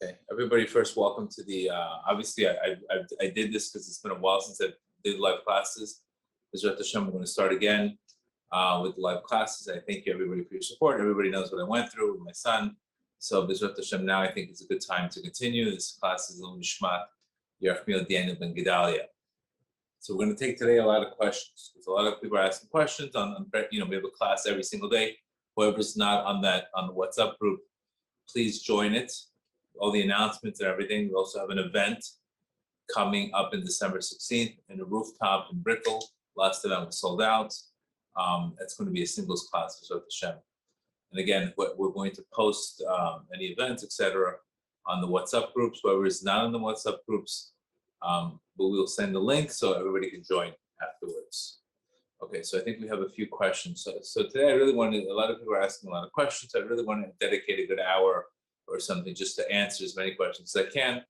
Okay, everybody, first, welcome to the, obviously, I did this because it's been a while since I did live classes. Bezrat Hashem, we're going to start again with live classes. I thank you, everybody, for your support. Everybody knows what I went through with my son. So Bezrat Hashem, now I think it's a good time to continue. This class is L'Ilmud Nishmat Yerachmiel Daniel ben Gedale. So we're going to take today a lot of questions. Because a lot of people are asking questions on, we have a class every single day. Whoever's not on the WhatsApp group, please join it. All the announcements and everything. We also have an event coming up in December 16th in a rooftop in Brickell. Last event was sold out. It's going to be a singles class with Hashem. And again, we're going to post any events, etc., on the WhatsApp groups. Whoever is not in the WhatsApp groups, but we'll send the link so everybody can join afterwards. Okay, so I think we have a few questions. So today I really wanted, a lot of people are asking a lot of questions. I really want to dedicate a good hour or something just to answer as many questions as I can,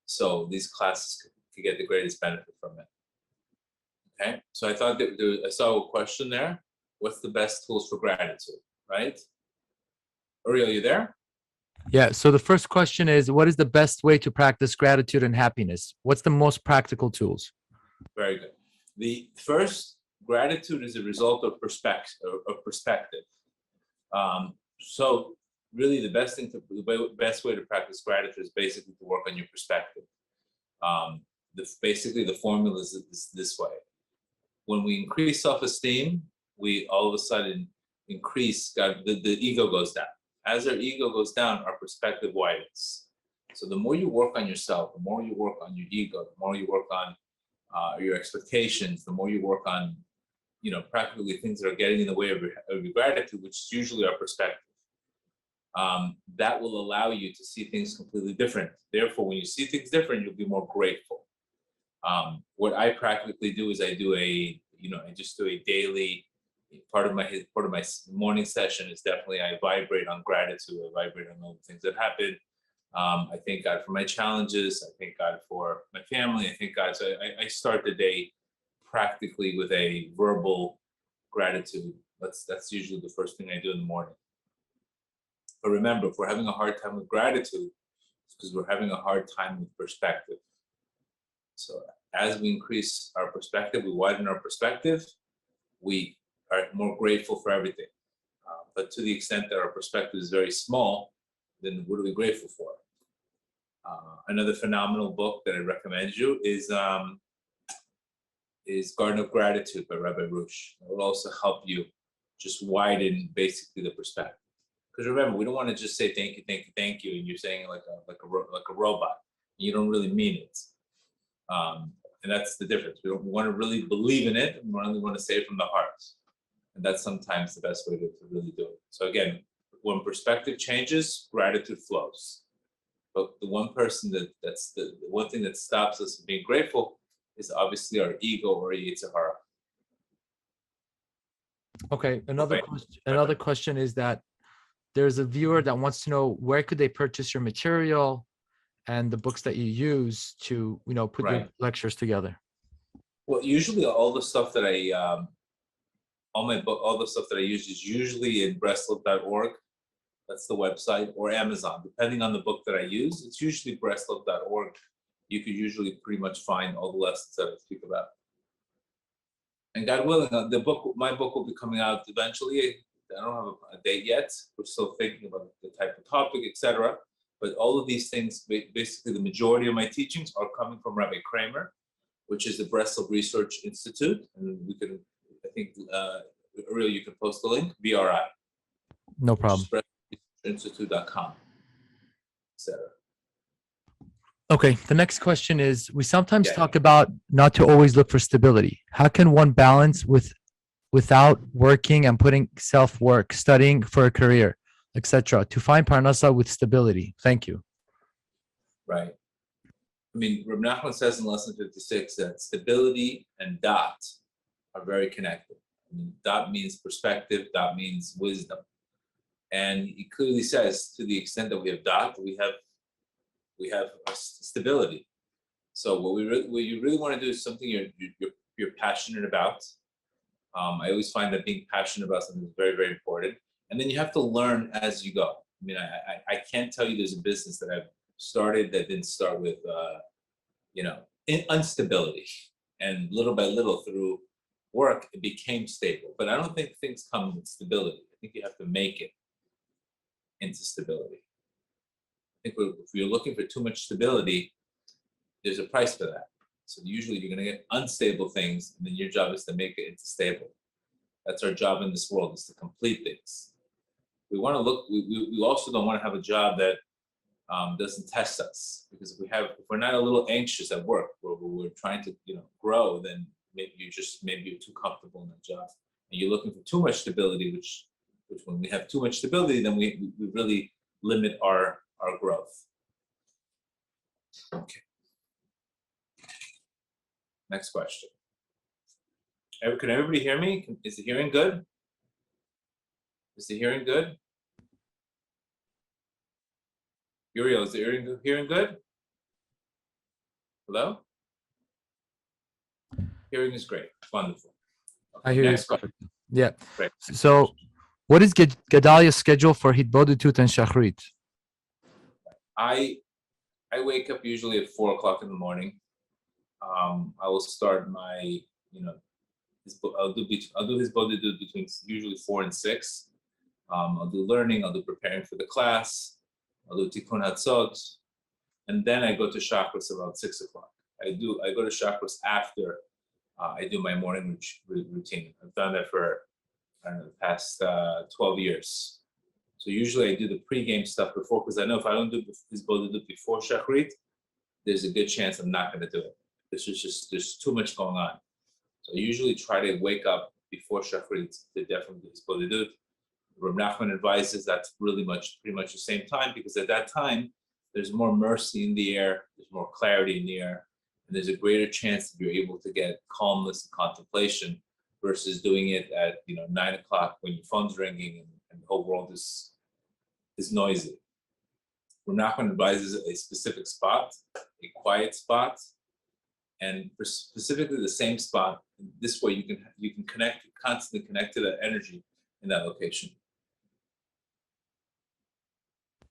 so these classes can get the greatest benefit from it. Okay, so I thought that I saw a question there. What's the best tools for gratitude, right? Uriel, you there? Yeah, so the first question is, what is the best way to practice gratitude and happiness? What's the most practical tools? Very good. The first, gratitude is a result of perspective. So really the best way to practice gratitude is basically to work on your perspective. Basically the formula is this way. When we increase self-esteem, we all of a sudden increase, the ego goes down. As our ego goes down, our perspective widens. So the more you work on yourself, the more you work on your ego, the more you work on your expectations, the more you work on, practically things that are getting in the way of your gratitude, which is usually our perspective. That will allow you to see things completely different. Therefore, when you see things different, you'll be more grateful. What I practically do is I just do a daily, part of my morning session is definitely I vibrate on gratitude. I vibrate on all the things that happen. I thank God for my challenges. I thank God for my family. I thank God. So I start the day practically with a verbal gratitude. That's usually the first thing I do in the morning. But remember, if we're having a hard time with gratitude, it's because we're having a hard time with perspective. So as we increase our perspective, we widen our perspective, we are more grateful for everything. But to the extent that our perspective is very small, then what are we grateful for? Another phenomenal book that I recommend you is Garden of Gratitude by Rabbi Rush. It will also help you just widen basically the perspective. Because remember, we don't want to just say thank you, thank you, thank you, and you're saying it like a robot. You don't really mean it, and that's the difference. We want to really believe in it, and we only want to say it from the heart, and that's sometimes the best way to really do it. So again, when perspective changes, gratitude flows. But the one thing that stops us from being grateful is obviously our ego or Yetzer Hara. Okay, another question is that there's a viewer that wants to know where could they purchase your material and the books that you use to, put your lectures together. Well, usually all the stuff that all the stuff that I use is usually in Breslev.org. That's the website, or Amazon, depending on the book that I use. It's usually Breslev.org. You could usually pretty much find all the lessons that I speak about. And God willing, my book will be coming out eventually. I don't have a date yet. We're still thinking about the type of topic, etc. But all of these things, basically the majority of my teachings are coming from Rabbi Kramer, which is the Breslov Research Institute. And we can, I think, Uriel, you can post the link, BRI. No problem. Institute.com, etc. Okay, the next question is, we sometimes talk about not to always look for stability. How can one balance without working and putting self-work, studying for a career, etc., to find parnasa with stability? Thank you. Right. I mean, Reb Nachman says in lesson 56 that stability and dot are very connected. I mean, dot means perspective, dot means wisdom. And he clearly says, to the extent that we have dot, we have stability. So what you really want to do is something you're passionate about. I always find that being passionate about something is very, very important. And then you have to learn as you go. I mean, I can't tell you there's a business that I've started that didn't start with, instability. And little by little through work, it became stable. But I don't think things come with stability. I think you have to make it into stability. I think if you're looking for too much stability, there's a price for that. So usually you're going to get unstable things, and then your job is to make it into stable. That's our job in this world, is to complete things. We want to look. We also don't want to have a job that doesn't test us, because if we're not a little anxious at work, where we're trying to grow, then maybe you're too comfortable in that job, and you're looking for too much stability, which when we have too much stability, then we really limit our growth. Okay. Next question. Can everybody hear me? Is the hearing good? Is the hearing good? Uriel, is the hearing good? Hello? Hearing is great. Wonderful. Okay, I hear you. next question. Yeah. Great. So, what is Gedalia's schedule for Hitbodedut and Shachrit? I wake up usually at 4:00 in the morning. I will start my, I'll do his bodhidut between usually 4 and 6. I'll do learning. I'll do preparing for the class. I'll do tikkun hatzot, and then I go to chakras around 6:00. I go to chakras after I do my morning routine. I've done that for the past 12 years. So usually I do the pre-game stuff before, because I know if I don't do his bodhidut before shachrit, there's a good chance I'm not going to do it. There's too much going on. So I usually try to wake up before shachrit to definitely do his bodhidut. Rav Nachman advises that's pretty much the same time, because at that time there's more mercy in the air, there's more clarity in the air, and there's a greater chance that you're able to get calmness and contemplation versus doing it at 9:00 when your phone's ringing and the whole world is noisy. Rav Nachman advises a specific spot, a quiet spot, and for specifically the same spot. This way you can constantly connect to that energy in that location.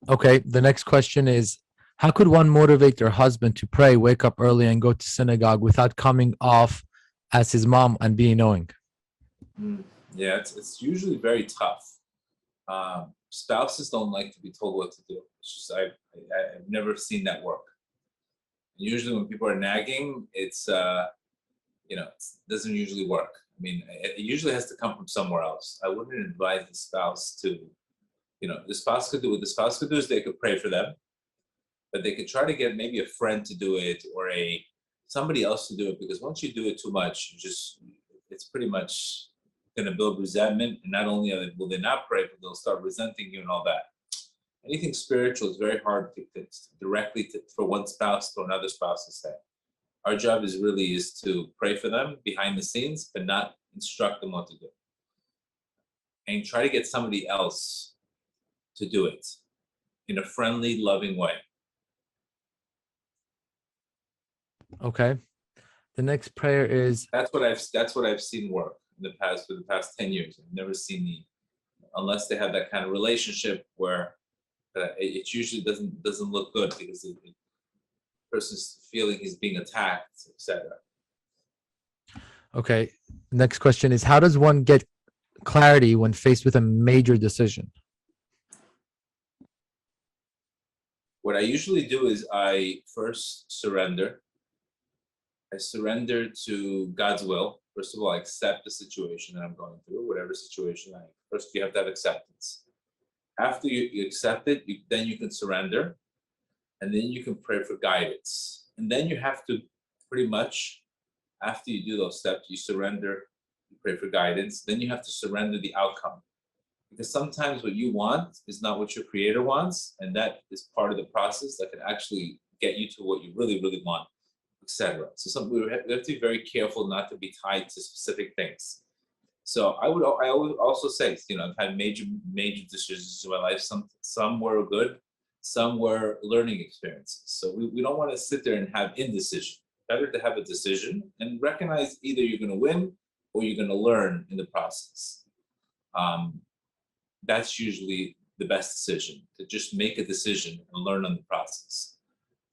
Okay. The next question is, how could one motivate their husband to pray, wake up early, and go to synagogue without coming off as his mom and being knowing? Yeah, it's usually very tough. Spouses don't like to be told what to do. It's just I've never seen that work. Usually when people are nagging, it doesn't usually work. I mean, it usually has to come from somewhere else. I wouldn't advise the spouse to, the spouse could do what the spouse could do is they could pray for them, but they could try to get maybe a friend to do it or somebody else to do it, because once you do it too much, it's pretty much going to build resentment, and not only will they not pray, but they'll start resenting you and all that. Anything spiritual is very hard directly for one spouse to another spouse to say. Our job is to pray for them behind the scenes, but not instruct them what to do. And try to get somebody else to do it in a friendly, loving way. Okay. The next prayer is, That's what I've seen work for the past 10 years. I've never seen unless they have that kind of relationship where it usually doesn't look good, because the person's feeling he's being attacked, etc. okay. Next question is, how does one get clarity when faced with a major decision? What I usually do is I first surrender. I surrender to God's will. First of all, I accept the situation that I'm going through, whatever situation first you have to have acceptance. After you accept it, then you can surrender, and then you can pray for guidance. And then you have to pretty much, after you do those steps, you surrender, you pray for guidance, then you have to surrender the outcome. Because sometimes what you want is not what your creator wants, and that is part of the process that can actually get you to what you really, really want, etc. So we have to be very careful not to be tied to specific things. So I always also say, I've had major decisions in my life. Some were good, some were learning experiences. So we don't want to sit there and have indecision. Better to have a decision and recognize either you're going to win or you're going to learn in the process. That's usually the best decision, to just make a decision and learn on the process.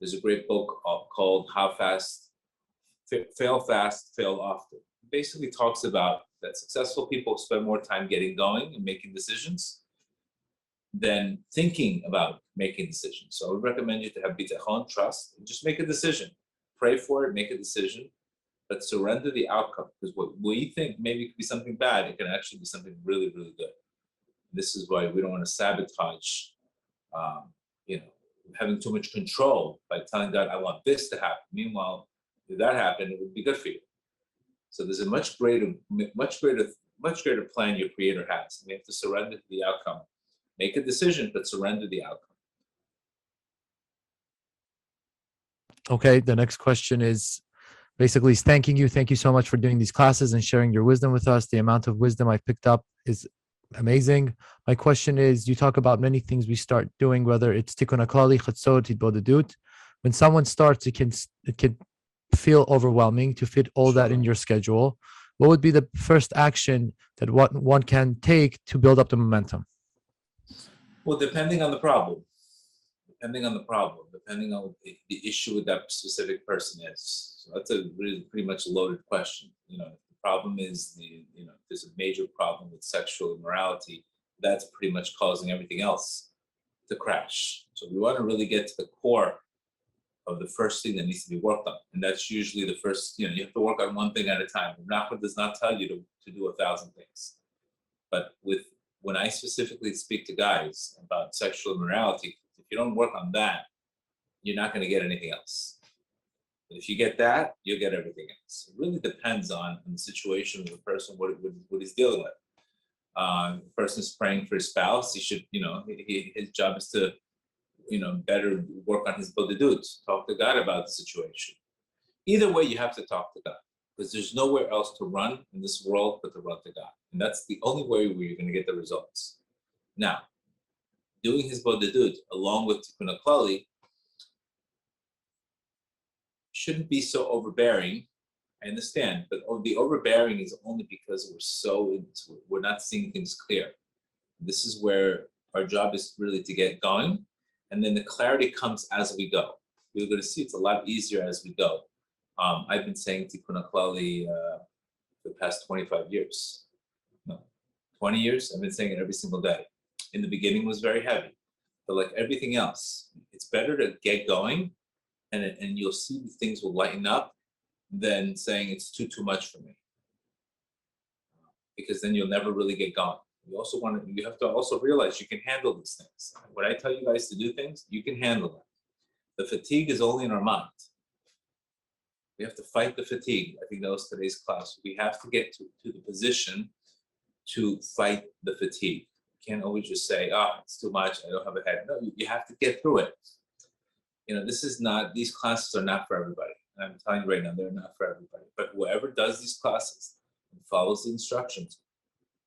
There's a great book called How Fast, Fail Fast, Fail Often. It basically talks about that successful people spend more time getting going and making decisions than thinking about making decisions. So I would recommend you to have bitachon, trust, and just make a decision. Pray for it, make a decision, but surrender the outcome, because what we think maybe could be something bad, it can actually be something really, really good. This is why we don't want to sabotage, you know, having too much control by telling God, I want this to happen. Meanwhile, if that happened, it would be good for you. So there's a much greater plan your creator has. We have to surrender to the outcome. Make a decision, but surrender the outcome. Okay, the next question is basically thanking you. Thank you so much for doing these classes and sharing your wisdom with us. The amount of wisdom I've picked up is amazing. My question is, you talk about many things we start doing, whether it's tikkun haklali, chatzot, hitbodedut. When someone starts, it can feel overwhelming to fit all that in your schedule. What would be the first action that one can take to build up the momentum? Well, depending on the problem, depending on what the issue with that specific person is. So that's a really pretty much loaded question. You know, if the problem is there's a major problem with sexual immorality, that's pretty much causing everything else to crash. So we want to really get to the core of the first thing that needs to be worked on. And that's usually the first, you have to work on one thing at a time. Nachman does not tell you to do 1,000 things. But when I specifically speak to guys about sexual immorality, if you don't work on that, you're not going to get anything else. And if you get that, you'll get everything else. It really depends on the situation of the person, what he's dealing with. The person is praying for his spouse. He should, his job is to, better work on his bodedut, talk to God about the situation. Either way, you have to talk to God, because there's nowhere else to run in this world but to run to God. And that's the only way where you're going to get the results. Now, doing his bodedut along with tikkun haklali shouldn't be so overbearing. I understand, but the overbearing is only because we're not seeing things clear. This is where our job is really to get going, and then the clarity comes as we go. We're going to see it's a lot easier as we go. I've been saying tikkun haklali for the past 25 years. No, 20 years. I've been saying it every single day. In the beginning, it was very heavy, but like everything else, it's better to get going, and you'll see the things will lighten up than saying it's too much for me, because then you'll never really get going. You have to also realize you can handle these things. When I tell you guys to do things, you can handle them. The fatigue is only in our mind. We have to fight the fatigue. I think that was today's class. We have to get to the position to fight the fatigue. You can't always just say, it's too much, I don't have a head. No, you have to get through it. These classes are not for everybody. I'm telling you right now, they're not for everybody. But whoever does these classes and follows the instructions,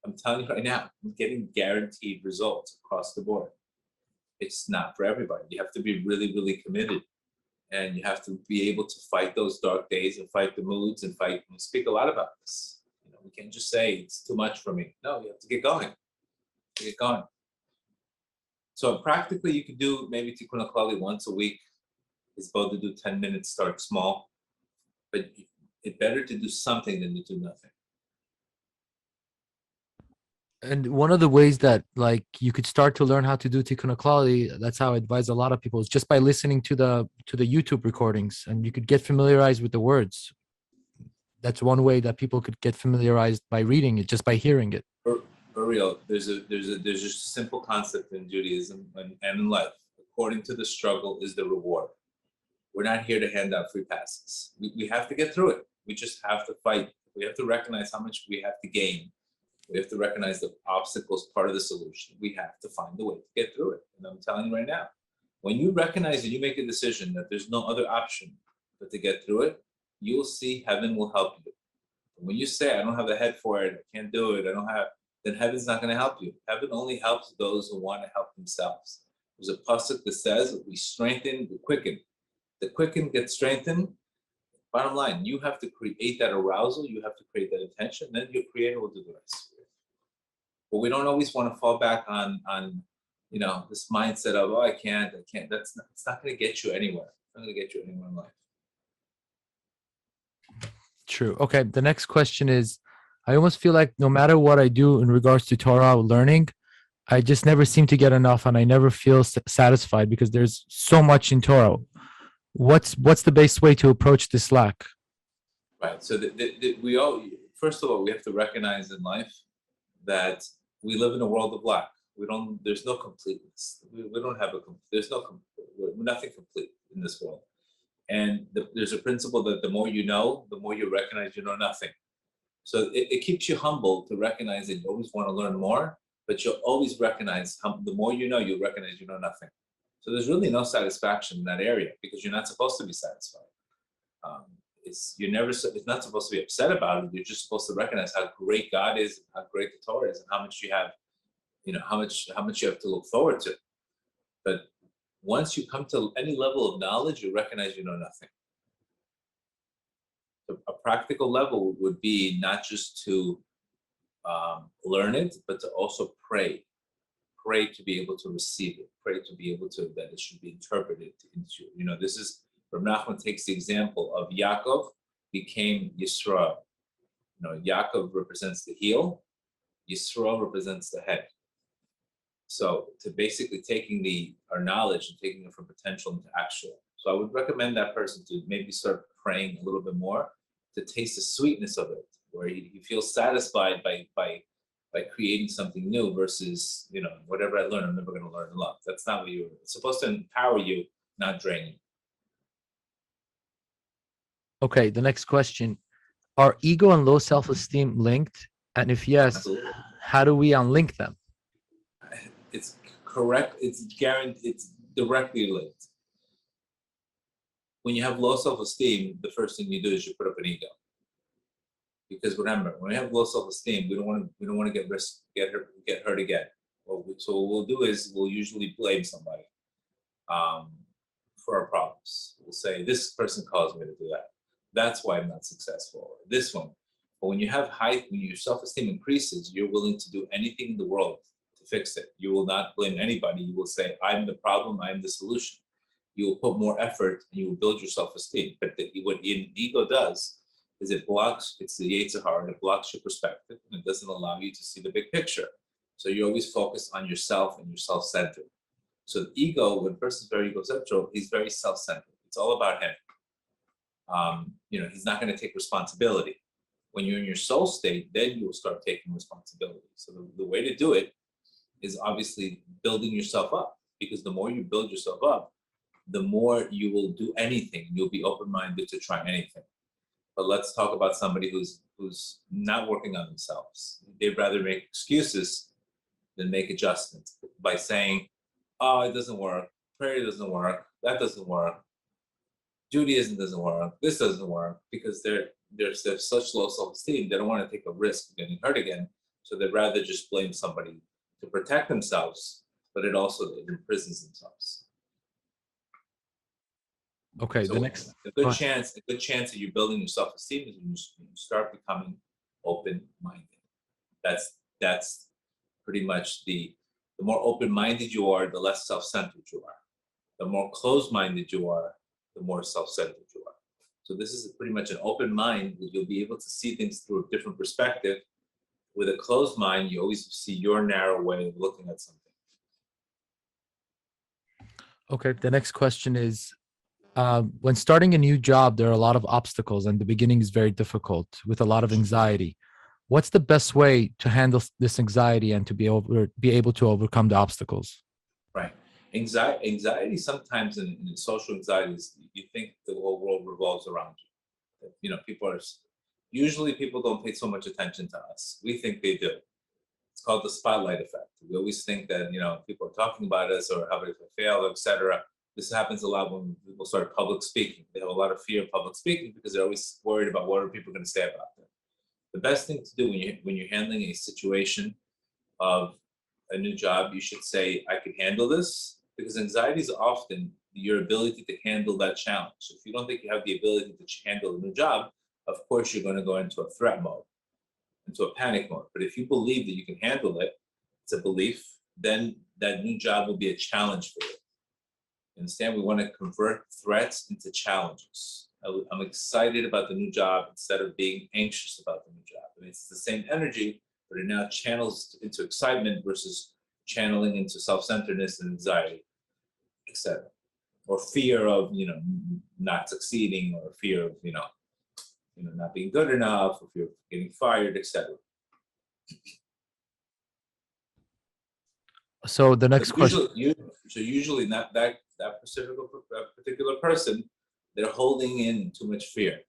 I'm telling you right now, I'm getting guaranteed results across the board. It's not for everybody. You have to be really, really committed. And you have to be able to fight those dark days and fight the moods and we speak a lot about this. We can't just say it's too much for me. No, you have to get going. So practically you could do maybe tikkun haklali once a week. It's better to do 10 minutes, start small. But it's better to do something than to do nothing. And one of the ways that you could start to learn how to do tikkun haklali, that's how I advise a lot of people, is just by listening to the YouTube recordings, and you could get familiarized with the words. That's one way that people could get familiarized by reading it, just by hearing it. For real, there's just a simple concept in Judaism and in life. According to the struggle is the reward. We're not here to hand out free passes. We have to get through it. We just have to fight. We have to recognize how much we have to gain. We have to recognize the obstacles part of the solution. We have to find a way to get through it. And I'm telling you right now, when you recognize and you make a decision that there's no other option but to get through it, you'll see heaven will help you. When you say, I don't have the head for it, I can't do it, then heaven's not going to help you. Heaven only helps those who want to help themselves. There's a pasuk that says, we strengthen, we quicken. The quicken gets strengthened. Bottom line, you have to create that arousal, you have to create that intention, then your creator will do the rest. But we don't always want to fall back on this mindset of, oh, I can't. It's not going to get you anywhere. It's not going to get you anywhere in life. True. Okay. The next question is, I almost feel like no matter what I do in regards to Torah learning, I just never seem to get enough, and I never feel satisfied because there's so much in Torah. What's the best way to approach this lack? Right. So we all, first of all, we have to recognize in life that we live in a world of lack. There's no completeness. We don't have we're nothing complete in this world. And there's a principle that the more you know, the more you recognize you know nothing. So it keeps you humble to recognize that you always want to learn more, but you'll always recognize the more you know, you'll recognize you know nothing. So there's really no satisfaction in that area because you're not supposed to be satisfied. It's not supposed to be upset about it. You're just supposed to recognize how great God is, and how great the Torah is, and how much you have, how much you have to look forward to. But once you come to any level of knowledge, you recognize you know nothing. So a practical level would be not just to learn it, but to also pray to be able to receive it, pray to be able to, that it should be interpreted into, this is, Rav Nachman takes the example of Yaakov became Yisrael. Yaakov represents the heel, Yisrael represents the head. So to basically taking our knowledge and taking it from potential into actual. So I would recommend that person to maybe start praying a little bit more to taste the sweetness of it, where he feels satisfied by creating something new versus, whatever I learn, I'm never going to learn a lot. That's not what it's supposed to empower you, not drain you. Okay, the next question. Are ego and low self-esteem linked? And if yes, Absolutely. how do we unlink them? It's correct. It's guaranteed. It's directly linked. When you have low self-esteem, the first thing you do is you put up an ego. Because remember, when we have low self-esteem, we don't want to get hurt again. So what we'll do is we'll usually blame somebody for our problems. We'll say, this person caused me to do that. That's why I'm not successful. This one. But when your self-esteem increases, you're willing to do anything in the world to fix it. You will not blame anybody. You will say, I'm the problem, I'm the solution. You will put more effort and you will build your self-esteem. But what ego does is it's the Yetzer Hara, and it blocks your perspective, and it doesn't allow you to see the big picture. So you're always focused on yourself and you're self-centered. So the ego, when a person's very egocentric, he's very self-centered. It's all about him. He's not going to take responsibility. When you're in your soul state, then you will start taking responsibility. So the way to do it is obviously building yourself up, because the more you build yourself up, the more you will do anything. You'll be open-minded to try anything. But let's talk about somebody who's not working on themselves. They'd rather make excuses than make adjustments by saying, oh, it doesn't work, prayer doesn't work, that doesn't work, Judaism doesn't work, this doesn't work, because they're such low self-esteem, they don't want to take a risk of getting hurt again. So they'd rather just blame somebody to protect themselves, but it also imprisons themselves. Okay, So the next. a good chance that you're building your self-esteem is when you start becoming open-minded. That's pretty much the more open-minded you are, the less self-centered you are. The more closed-minded you are, the more self-centered you are. So this is pretty much an open mind that you'll be able to see things through a different perspective. With a closed mind, you always see your narrow way of looking at something. Okay, the next question is, when starting a new job, there are a lot of obstacles and the beginning is very difficult with a lot of anxiety. What's the best way to handle this anxiety and to be able to overcome the obstacles? Right. Anxiety sometimes in social anxieties, you think the whole world revolves around you. People don't pay so much attention to us. We think they do. It's called the spotlight effect. We always think that, people are talking about us or how if I fail, etc. This happens a lot when people start public speaking. They have a lot of fear of public speaking because they're always worried about what are people going to say about them. The best thing to do when you're handling a situation of a new job, you should say, I can handle this, because anxiety is often your ability to handle that challenge. So if you don't think you have the ability to handle a new job, of course, you're going to go into a threat mode, into a panic mode. But if you believe that you can handle it, it's a belief, then that new job will be a challenge for you. Understand? We want to convert threats into challenges. I'm excited about the new job instead of being anxious about the new job. I mean, it's the same energy, but it now channels into excitement versus channeling into self-centeredness and anxiety, etc. Or fear of, not succeeding, or fear of, not being good enough, or fear of getting fired, etc. So the next question. Usually not that particular person, they're holding in too much fear.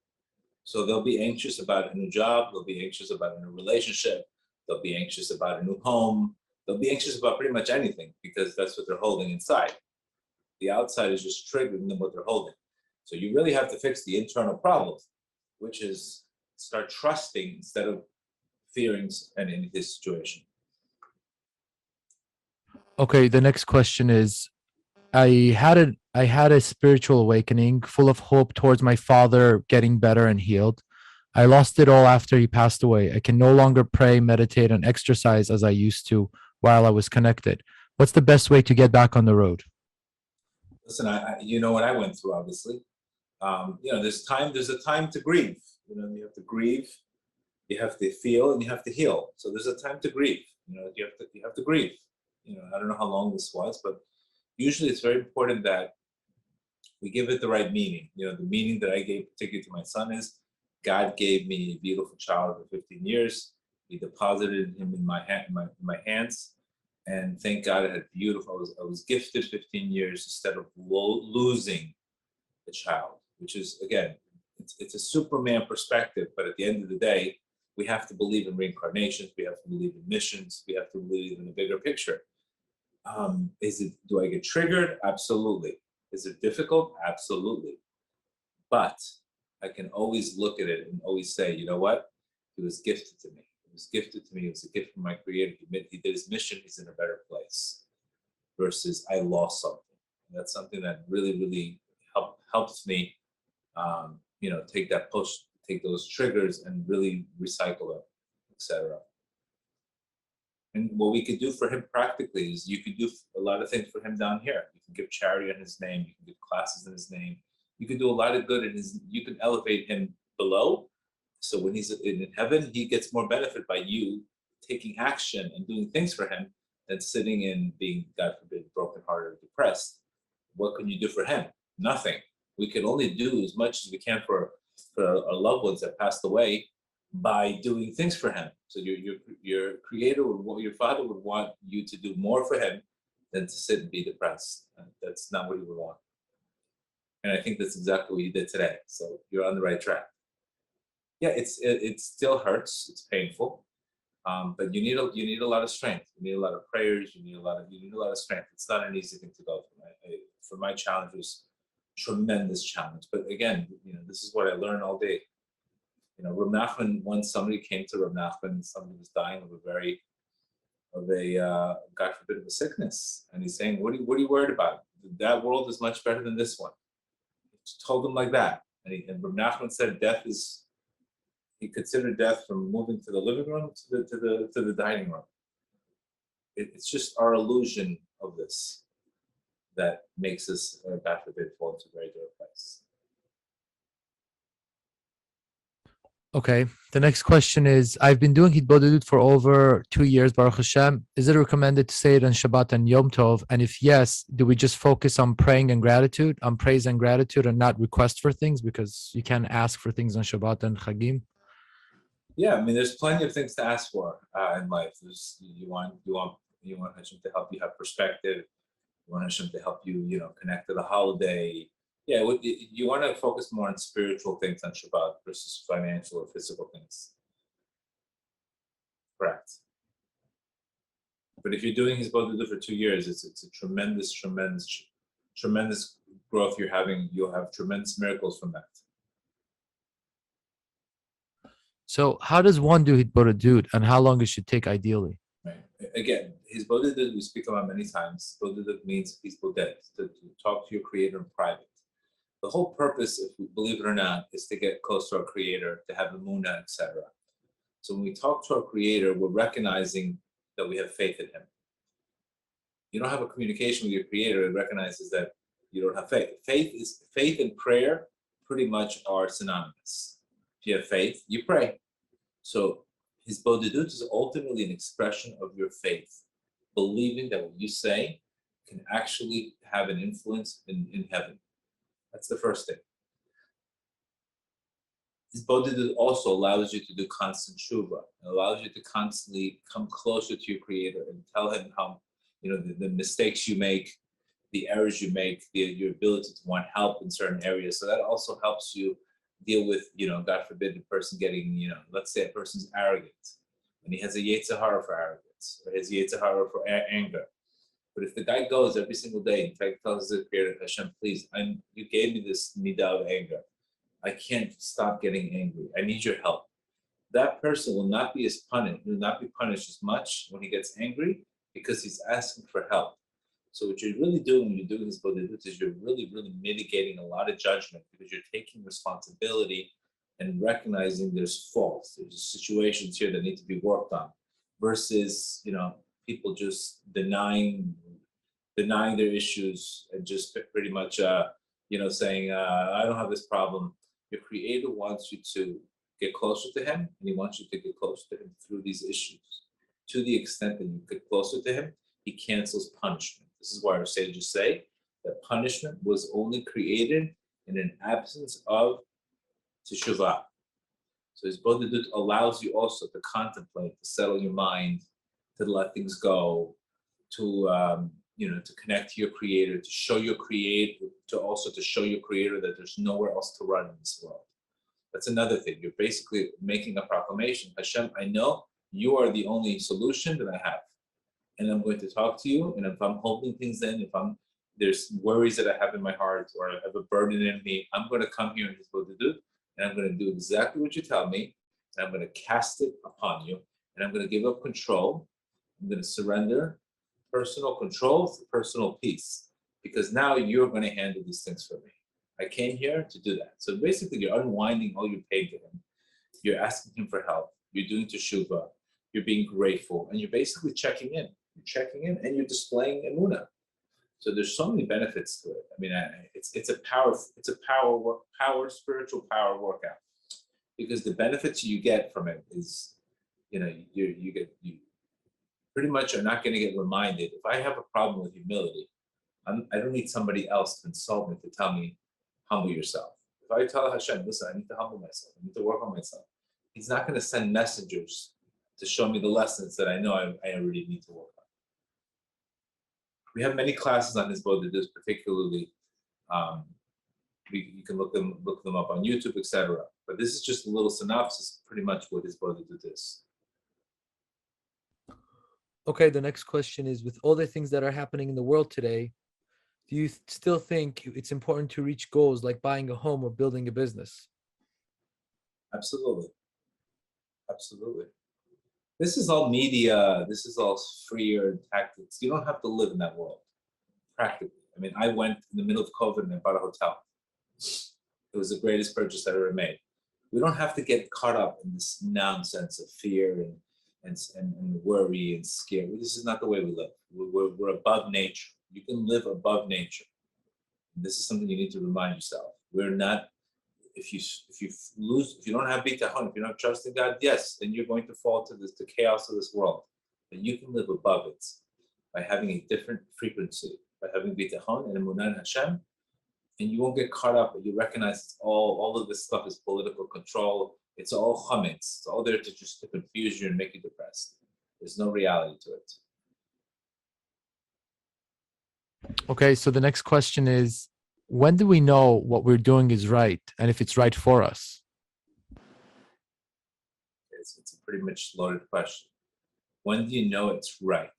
So they'll be anxious about a new job, they'll be anxious about a new relationship, they'll be anxious about a new home, they'll be anxious about pretty much anything because that's what they're holding inside. The outside is just triggering them what they're holding. So you really have to fix the internal problem, which is start trusting instead of fearing in this situation. Okay, the next question is, I had a spiritual awakening full of hope towards my father getting better and healed. I lost it all after he passed away. I can no longer pray, meditate, and exercise as I used to while I was connected. What's the best way to get back on the road? Listen, you know what I went through, obviously. There's a time to grieve. You have to grieve, you have to feel, and you have to heal. So there's a time to grieve. You have to grieve. I don't know how long this was, but usually it's very important that we give it the right meaning. The meaning that I gave particularly to my son is God gave me a beautiful child for 15 years. He deposited him in my hands, and thank God I had beautiful. I was gifted 15 years instead of losing the child, which is, again, it's a Superman perspective. But at the end of the day, we have to believe in reincarnations. We have to believe in missions. We have to believe in a bigger picture. Do I get triggered? Absolutely. Is it difficult? Absolutely. But I can always look at it and always say, you know what? It was gifted to me. It was gifted to me. It was a gift from my creator. He did his mission. He's in a better place versus I lost something. And that's something that really, really helps me, take those triggers and really recycle them, etc. And what we could do for him practically is you could do a lot of things for him down here. You can give charity in his name. You can give classes in his name. You can do a lot of good you can elevate him below. So when he's in heaven, he gets more benefit by you taking action and doing things for him than sitting and being, God forbid, brokenhearted or depressed. What can you do for him? Nothing. We can only do as much as we can for our loved ones that passed away by doing things for him. So your creator your father would want you to do more for him than to sit and be depressed. And that's not what he would want. And I think that's exactly what you did today. So you're on the right track. Yeah, it still hurts. It's painful, but you need a lot of strength. You need a lot of prayers. You need a lot of strength. It's not an easy thing to go through. For my challenge was tremendous challenge. But again, this is what I learned all day. Reb Nachman, once somebody came to Reb Nachman, somebody was dying of a God forbid, of a sickness, and he's saying, "What are you worried about? That world is much better than this one." He told him like that, and Reb Nachman said, he considered death from moving to the living room to the dining room. It's just our illusion of this that makes us, God forbid, fall into a very dark place. Okay. The next question is, I've been doing Hitbodedut for over 2 years, Baruch Hashem. Is it recommended to say it on Shabbat and Yom Tov? And if yes, do we just focus on praying and gratitude, on praise and gratitude, and not request for things? Because you can't ask for things on Shabbat and Chagim. Yeah, I mean, there's plenty of things to ask for in life. You want Hashem to help you have perspective. You want Hashem to help you, connect to the holiday. Yeah, you want to focus more on spiritual things on Shabbat versus financial or physical things. Correct. But if you're doing his Bodhisattva for 2 years, it's a tremendous growth you're having. You'll have tremendous miracles from that. So how does one do Hitbodedut, and how long it should take ideally? Right. Again, his Bodhisattva we speak about many times. Bodhisattva means peaceful death, to talk to your creator in private. The whole purpose, if we believe it or not, is to get close to our creator, to have emunah, etc. So when we talk to our creator, we're recognizing that we have faith in him. you don't have a communication with your creator, it recognizes that you don't have faith. Faith and prayer pretty much are synonymous. If you have faith, you pray. So his bodhidut is ultimately an expression of your faith, believing that what you say can actually have an influence in heaven. That's the first thing. His bodhidut also allows you to do constant tshuva. It allows you to constantly come closer to your creator and tell him how, the mistakes you make, the errors you make, your ability to want help in certain areas. So that also helps you deal with, God forbid, the person getting, let's say a person's arrogant and he has a yetzer hara for arrogance or his yetzer hara for anger. But if the guy goes every single day, in fact, tells the creator, Hashem, please, you gave me this midah of anger. I can't stop getting angry. I need your help. That person will not be punished as much when he gets angry because he's asking for help. So what you're really doing when you're doing this bodhidut is you're really, really mitigating a lot of judgment because you're taking responsibility and recognizing there's faults, there's situations here that need to be worked on, versus people just denying their issues and just pretty much saying I don't have this problem. Your creator wants you to get closer to him, and he wants you to get closer to him through these issues. To the extent that you get closer to him, he cancels punishment. This is why our sages say that punishment was only created in an absence of teshuvah. So his bodhidut allows you also to contemplate, to settle your mind, to let things go, to to connect to your creator, to show your creator, to show your creator that there's nowhere else to run in this world. That's another thing. You're basically making a proclamation. Hashem, I know you are the only solution that I have. And I'm going to talk to you. And if I'm holding things in, there's worries that I have in my heart or I have a burden in me, I'm going to come here in his bodhidut and I'm going to do exactly what you tell me. And I'm going to cast it upon you. And I'm going to give up control. I'm going to surrender personal control for personal peace. Because now you're going to handle these things for me. I came here to do that. So basically, you're unwinding all your pain to him. You're asking him for help. You're doing teshuvah. You're being grateful. And you're basically checking in. You're checking in and you're displaying emunah. So there's so many benefits to it. I mean, it's a spiritual power workout, because the benefits you get from it is, you pretty much are not going to get reminded. If I have a problem with humility, I don't need somebody else to consult me to tell me, humble yourself. If I tell Hashem, listen, I need to humble myself, I need to work on myself, he's not going to send messengers to show me the lessons that I know I already need to work on. We have many classes on his bodhidut, particularly. You can look them up on YouTube, etc. But this is just a little synopsis, pretty much what his bodhidut is. Okay, the next question is, with all the things that are happening in the world today, do you still think it's important to reach goals like buying a home or building a business? Absolutely. This is all media. This is all freer tactics. You don't have to live in that world, practically. I mean, I went in the middle of COVID and I bought a hotel. It was the greatest purchase I ever made. We don't have to get caught up in this nonsense of fear and worry and scare. This is not the way we live. We're above nature. You can live above nature. This is something you need to remind yourself. We're not. If you don't have bitachon, if you don't trust in God, yes, then you're going to fall to the chaos of this world. But you can live above it by having a different frequency, by having bitachon and emunah in Hashem, and you won't get caught up. You recognize it's all of this stuff is political control. It's all chametz. It's all there to confuse you and make you depressed. There's no reality to it. Okay, so the next question is, when do we know what we're doing is right and if it's right for us? It's a pretty much loaded question. When do you know it's right?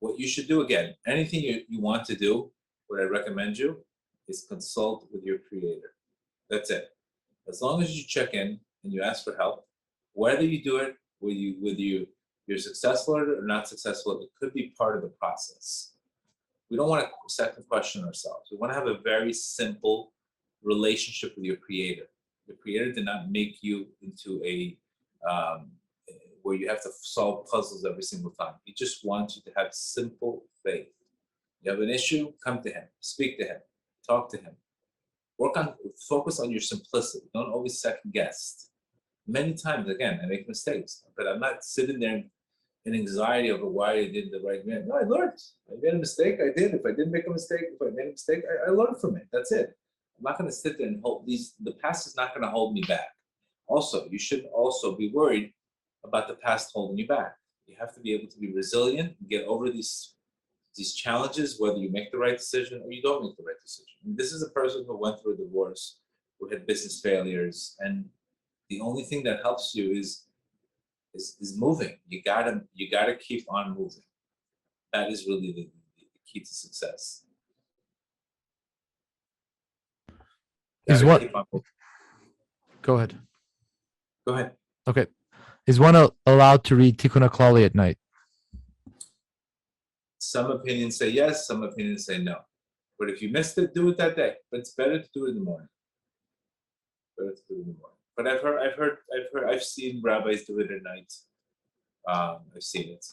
What you should do, again, anything you want to do, what I recommend you is consult with your creator. That's it. As long as you check in and you ask for help, whether you do it, whether you're successful or not successful, it could be part of the process. We don't want to second question ourselves. We want to have a very simple relationship with your creator. The creator did not make you into where you have to solve puzzles every single time. He just wants you to have simple faith. You have an issue, come to him, speak to him, talk to him. Focus on your simplicity. Don't always second guess. Many times, again, I make mistakes, but I'm not sitting there in anxiety over why I did the right man. No, I learned. I made a mistake. I did. If I didn't make a mistake, if I made a mistake, I learned from it. That's it. I'm not going to sit there and hold these. The past is not going to hold me back. Also, you shouldn't also be worried about the past holding you back. You have to be able to be resilient and get over these challenges, whether you make the right decision or you don't make the right decision. I mean, this is a person who went through a divorce, who had business failures, and the only thing that helps you is moving. You gotta keep on moving. That is really the key to success. Is Gotta what? keep on moving. Go ahead. Go ahead. Okay. Is one allowed to read Tikkun HaKlali at night? Some opinions say yes, some opinions say no. But if you missed it, do it that day. But it's better to do it in the morning. Better to do it in the morning. But I've seen rabbis do it at night. I've seen it.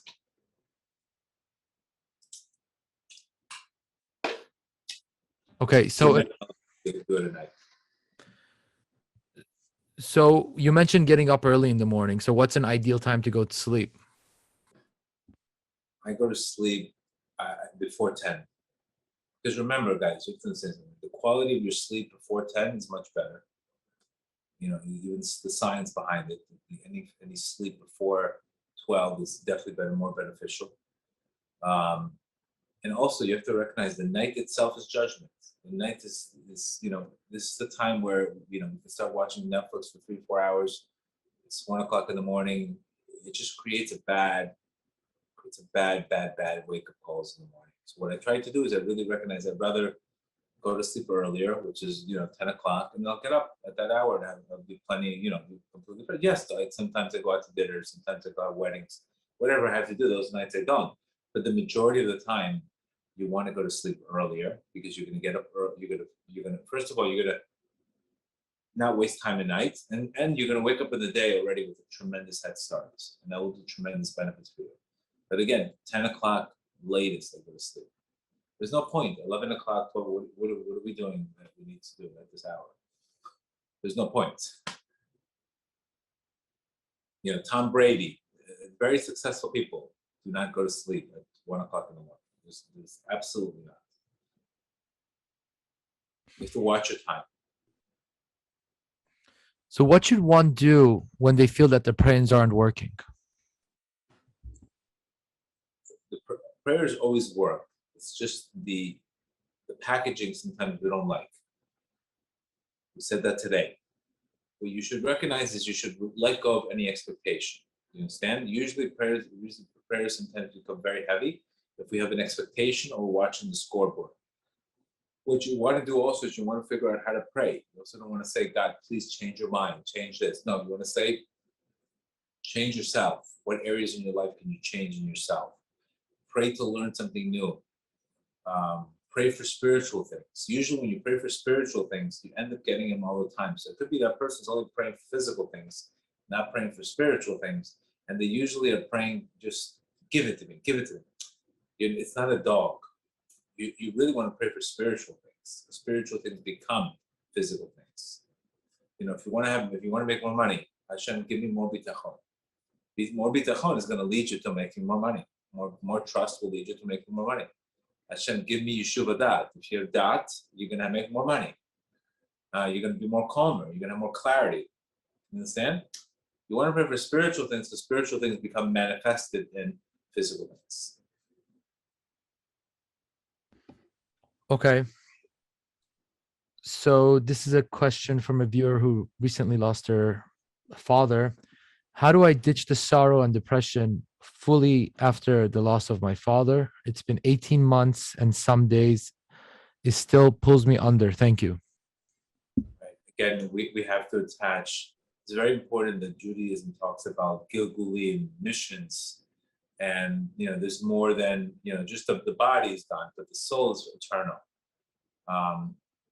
Okay, so Do it at night. so you mentioned getting up early in the morning. So what's an ideal time to go to sleep? I go to sleep before 10. Because remember, guys, you have to understand something. The quality of your sleep before 10 is much better. You know, even the science behind it. Any sleep before 12 is definitely better, more beneficial. And also, you have to recognize the night itself is judgment. The night is this is the time where you can start watching Netflix for 3-4 hours. It's 1 o'clock in the morning. It just creates a bad wake up calls in the morning. So what I try to do is I really recognize I'd rather go to sleep earlier, which is 10 o'clock, and I'll get up at that hour and I'll be plenty, be completely. But yes, sometimes I go out to dinner, sometimes I go out to weddings, whatever I have to do. Those nights I don't. But the majority of the time, you want to go to sleep earlier because you're going to get up early. You're gonna first of all you're gonna not waste time at night, and you're going to wake up in the day already with a tremendous head start, and that will do tremendous benefits for you. But again, 10 o'clock latest, I go to sleep. There's no point. 11 o'clock, 12, what are we doing that we need to do at this hour? There's no point. Tom Brady, very successful people do not go to sleep at 1 o'clock in the morning. There's absolutely not. You have to watch your time. So what should one do when they feel that the prayers aren't working? The prayers always work. It's just the packaging sometimes we don't like. We said that today. What you should recognize is you should let go of any expectation. You understand? Usually prayers sometimes become very heavy if we have an expectation or we're watching the scoreboard. What you want to do also is you want to figure out how to pray. You also don't want to say, God, please change your mind, change this. No, you want to say, change yourself. What areas in your life can you change in yourself? Pray to learn something new. Pray for spiritual things. Usually when you pray for spiritual things, you end up getting them all the time. So it could be that person's only praying for physical things, not praying for spiritual things. And they usually are praying, just give it to me, give it to me. It's not a dog. You really want to pray for spiritual things. Spiritual things become physical things. If you want to make more money, Hashem, give me more bitachon. More bitachon is going to lead you to making more money. More trust will lead you to making more money. Hashem, give me yeshuva dat. If you have dat, you're going to make more money. You're going to be more calmer. You're going to have more clarity. You understand? You want to pray for spiritual things, because spiritual things become manifested in physical things. Okay. So this is a question from a viewer who recently lost her father. How do I ditch the sorrow and depression fully after the loss of my father? It's been 18 months and some days it still pulls me under. Thank you. Right. Again, we have to attach. It's very important that Judaism talks about Gilgulim, missions. And, there's more than, just the body is done, but the soul is eternal.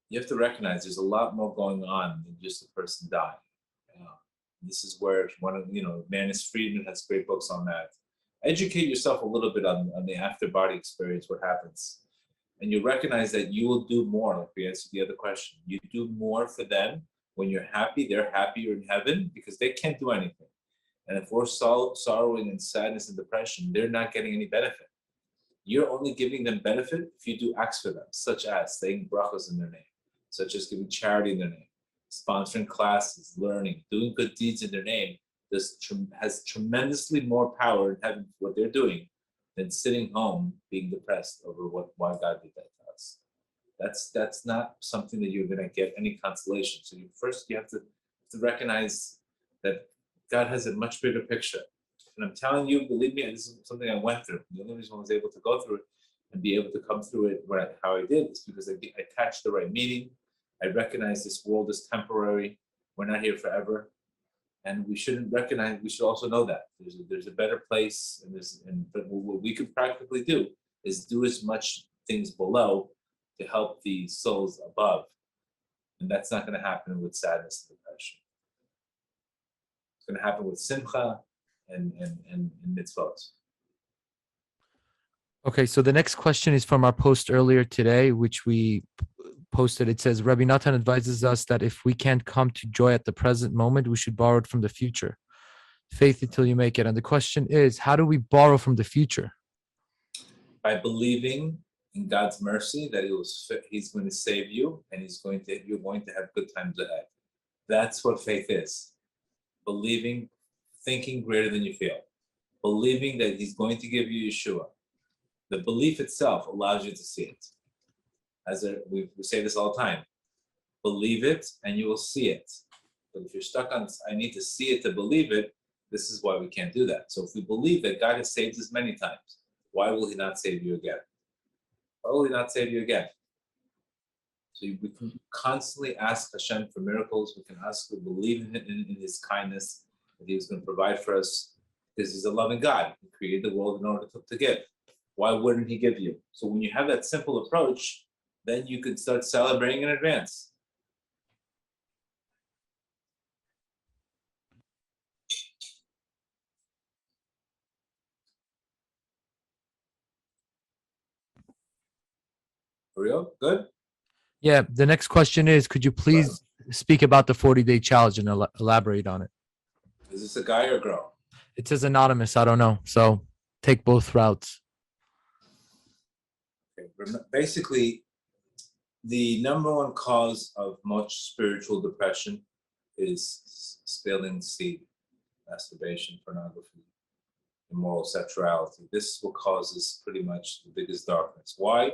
You have to recognize there's a lot more going on than just a person dying. This is where one of, Manus Friedman has great books on that. Educate yourself a little bit on the after body experience, what happens. And you recognize that you will do more, like we answered the other question. You do more for them. When you're happy, they're happier in heaven because they can't do anything. And if we're sorrowing and sadness and depression, they're not getting any benefit. You're only giving them benefit if you do acts for them, such as saying brachas in their name, such as giving charity in their name, sponsoring classes, learning, doing good deeds in their name. This has tremendously more power in heaven for what they're doing than sitting home being depressed over why God did that to us. That's not something that you're going to get any consolation. So you have to recognize that God has a much bigger picture. And I'm telling you, believe me, this is something I went through. The only reason I was able to go through it and be able to come through it how I did is because I attached the right meaning. I recognize this world is temporary. We're not here forever. And we should also know that there's a better place, but what we could practically do is do as much things below to help the souls above, and that's not going to happen with sadness and depression. It's going to happen with simcha and mitzvot. Okay, so the next question is from our post earlier today, which we posted. It says, Rabbi Natan advises us that if we can't come to joy at the present moment, we should borrow it from the future. Faith until you make it. And the question is, how do we borrow from the future? By believing in God's mercy that He's going to save you and you're going to have good times ahead. That's what faith is. Believing, thinking greater than you feel. Believing that He's going to give you Yeshua. The belief itself allows you to see it. We say this all the time. Believe it and you will see it. But if you're stuck on, I need to see it to believe it, this is why we can't do that. So if we believe that God has saved us many times, why will He not save you again? Why will He not save you again? So we can constantly ask Hashem for miracles. We can ask to believe in His kindness, that He was going to provide for us, because He's a loving God. He created the world in order to give. Why wouldn't He give you? So when you have that simple approach, then you can start celebrating in advance. For real? Good? Yeah, the next question is, could you please speak about the 40-day challenge and elaborate on it? Is this a guy or a girl? It says anonymous. I don't know. So take both routes. Okay. Basically, the number one cause of much spiritual depression is spilling seed, masturbation, pornography, immoral sexuality. This is what causes pretty much the biggest darkness. Why?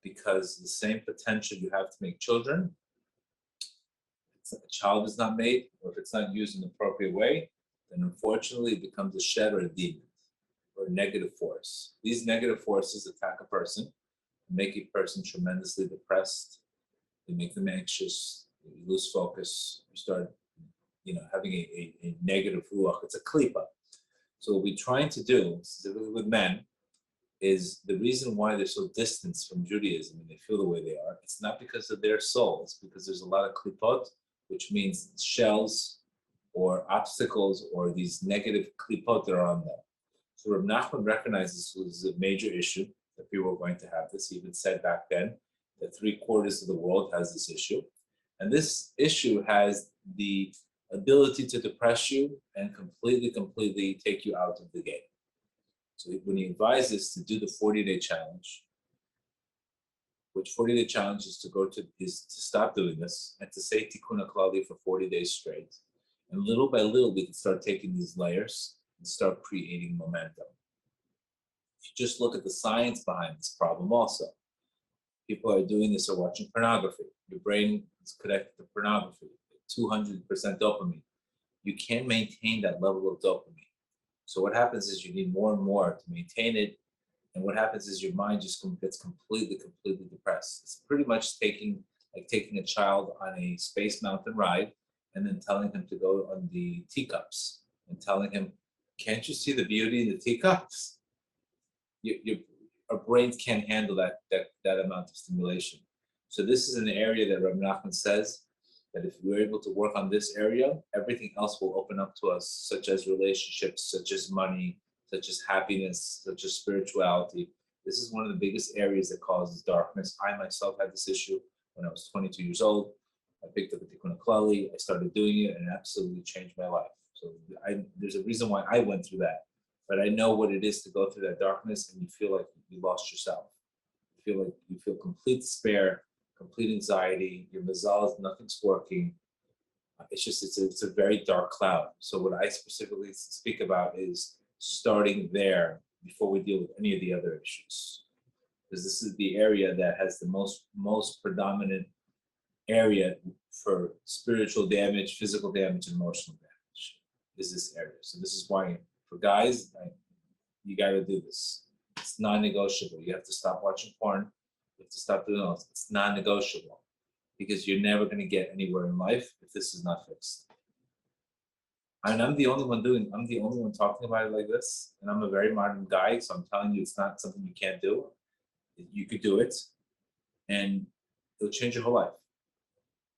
Because the same potential you have to make children, if a child is not made, or if it's not used in the appropriate way, then unfortunately it becomes a shed or a demon or a negative force. These negative forces attack a person, make a person tremendously depressed. They make them anxious. You lose focus. You start, having a negative ruach. It's a klipa. So what we're trying to do, specifically with men, is the reason why they're so distant from Judaism and they feel the way they are. It's not because of their soul. It's because there's a lot of klipot, which means shells or obstacles or these negative klipot that are on them. So Reb Nachman recognized this was a major issue, that people were going to have this. He even said back then that 3/4 of the world has this issue. And this issue has the ability to depress you and completely take you out of the game. So when he advises to do the 40-day challenge, which 40-day challenge is to stop doing this and to say Tikkun HaKlali for 40 days straight. And little by little, we can start taking these layers and start creating momentum. If you just look at the science behind this problem also, people are doing this or watching pornography. Your brain is connected to pornography, 200% dopamine. You can't maintain that level of dopamine. So what happens is you need more and more to maintain it. And what happens is your mind just gets completely depressed. It's pretty much taking a child on a Space Mountain ride and then telling him to go on the teacups and telling him, can't you see the beauty in the teacups? Our brains can't handle that amount of stimulation. So this is an area that Rabbi Nachman says that if we're able to work on this area, everything else will open up to us, such as relationships, such as money, such as happiness, such as spirituality. This is one of the biggest areas that causes darkness. I myself had this issue when I was 22 years old. I picked up a Tikkun Klali, I started doing it, and it absolutely changed my life. So there's a reason why I went through that. But I know what it is to go through that darkness and you feel like you lost yourself. You feel complete despair, complete anxiety, your mazal is nothing's working. It's a very dark cloud. So what I specifically speak about is starting there before we deal with any of the other issues. Because this is the area that has the most predominant area for spiritual damage, physical damage, and emotional damage is this area. So this is why for guys, you got to do this. It's non-negotiable. You have to stop watching porn. You have to stop doing all this. It's non-negotiable because you're never going to get anywhere in life if this is not fixed. And I'm the only one talking about it like this. And I'm a very modern guy, so I'm telling you, it's not something you can't do. You could do it, and it'll change your whole life.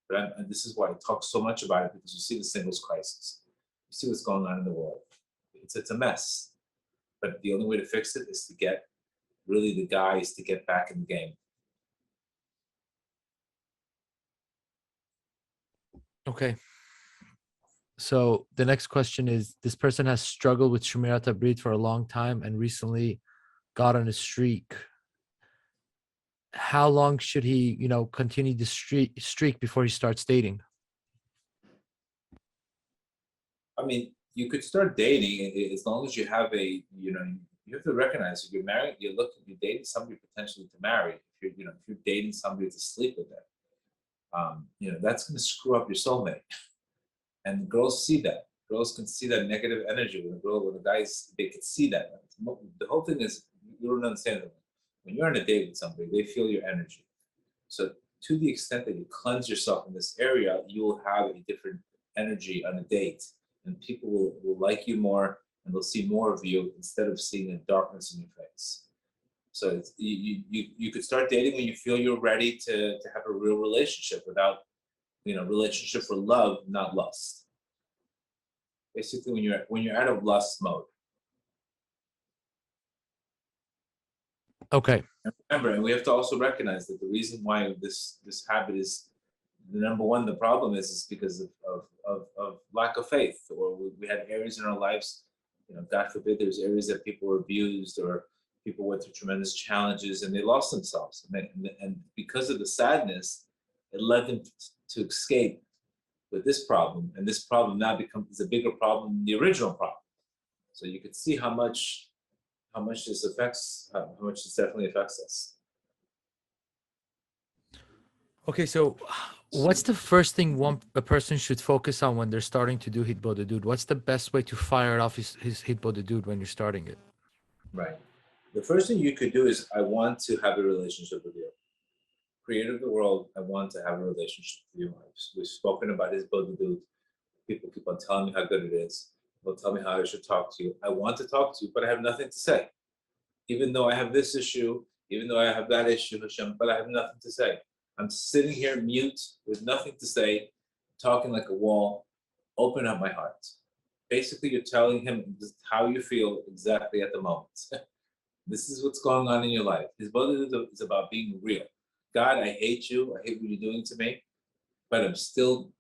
But this is why I talk so much about it, because you see the singles crisis. You see what's going on in the world. It's a mess. But the only way to fix it is to get really the guys to get back in the game. Okay. So the next question is, this person has struggled with Shmirat Habrit for a long time and recently got on a streak. How long should he, continue the streak before he starts dating? I mean, you could start dating as long as you have you have to recognize if you're married, you're dating somebody potentially to marry. If you're dating somebody to sleep with them, that's going to screw up your soulmate. And girls see that. Girls can see that negative energy with the guys. They can see that. The whole thing is, you don't understand it. When you're on a date with somebody, they feel your energy. So to the extent that you cleanse yourself in this area, you will have a different energy on a date, and people will like you more, and they'll see more of you instead of seeing the darkness in your face. So you could start dating when you feel you're ready to have a real relationship without, relationship for love, not lust. Basically, when you're out of lust mode. Okay. And remember, and we have to also recognize that the reason why this habit is the number one, the problem is because of lack of faith, or we had areas in our lives, God forbid, there's areas that people were abused or people went through tremendous challenges and they lost themselves. And because of the sadness, it led them to escape with this problem. And this problem now becomes a bigger problem than the original problem. So you can see how much this definitely affects us. Okay, so what's the first thing a person should focus on when they're starting to do Hitbodedut? What's the best way to fire off his Hitbodedut when you're starting it? Right. The first thing you could do is, I want to have a relationship with you. Creator of the world, I want to have a relationship with you. We've spoken about his Bodhidut. People keep on telling me how good it is. They'll tell me how I should talk to you. I want to talk to you, but I have nothing to say. Even though I have this issue, even though I have that issue, Hashem, but I have nothing to say. I'm sitting here mute with nothing to say, talking like a wall. Open up my heart. Basically, you're telling him how you feel exactly at the moment. This is what's going on in your life. His Bodhidut is about being real. God, I hate you. I hate what you're doing to me, but I'm still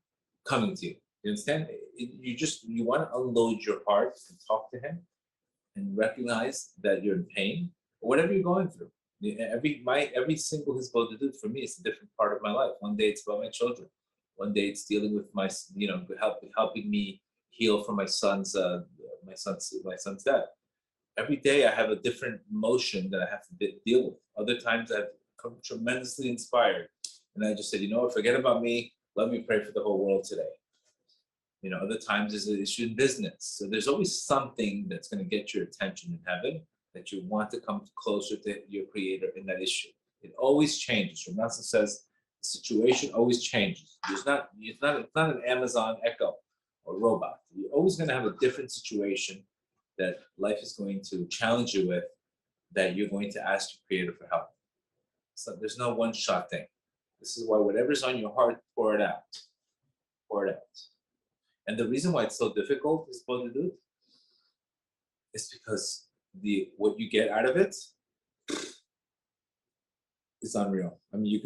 coming to you. You understand? You want to unload your heart and talk to him and recognize that you're in pain or whatever you're going through. Every single Hisbodedut for me is a different part of my life. One day it's about my children. One day it's dealing with my, helping me heal from my son's death. Every day I have a different emotion that I have to deal with. Other times I've become tremendously inspired, and I just said, forget about me. Let me pray for the whole world today. Other times there's an issue in business. So there's always something that's going to get your attention in heaven, that you want to come closer to your creator in that issue. It always changes. Ramasa says the situation always changes. It's not an Amazon Echo or robot. You're always going to have a different situation that life is going to challenge you with, that you're going to ask your creator for help. So there's no one-shot thing. This is why whatever's on your heart, pour it out. pour it out. And the reason why it's so difficult is because what you get out of it is unreal. I mean,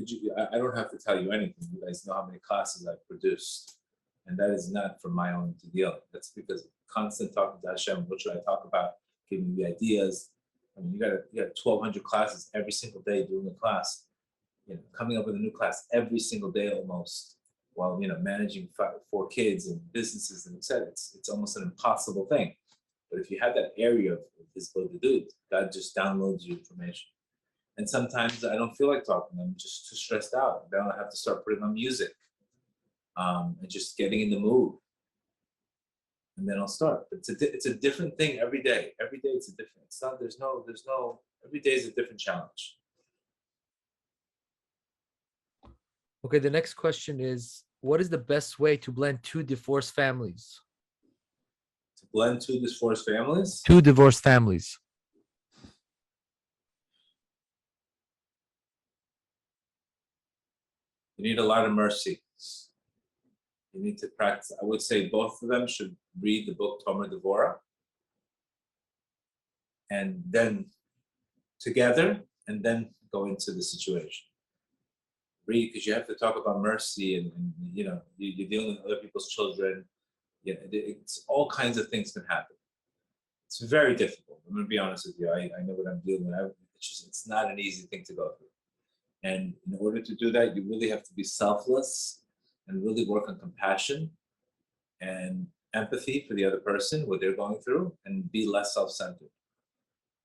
I don't have to tell you anything. You guys know how many classes I've produced. And that is not from my own to deal. That's because of constant talking to Hashem. What should I talk about? Giving me ideas. I mean, you got 1,200 classes every single day doing a class. Coming up with a new class every single day almost, while managing 4 kids and businesses and etc. It's almost an impossible thing. But if you have that area of this bodhidut, God just downloads you information. And sometimes I don't feel like talking. I'm just too stressed out. Then I have to start putting on music. And just getting in the mood, and then I'll start. But it's a different thing every day. Every day it's a different. It's not. There's no. Every day is a different challenge. Okay. The next question is: what is the best way to blend 2 divorced families? To blend 2 divorced families. 2 divorced families. You need a lot of mercy. You need to practice. I would say both of them should read the book Tomer Devorah, and then together, and then go into the situation. Read, because you have to talk about mercy, and you're dealing with other people's children. It's all kinds of things can happen. It's very difficult. I'm going to be honest with you. I know what I'm dealing with. It's not an easy thing to go through. And in order to do that, you really have to be selfless and really work on compassion and empathy for the other person, what they're going through, and be less self-centered.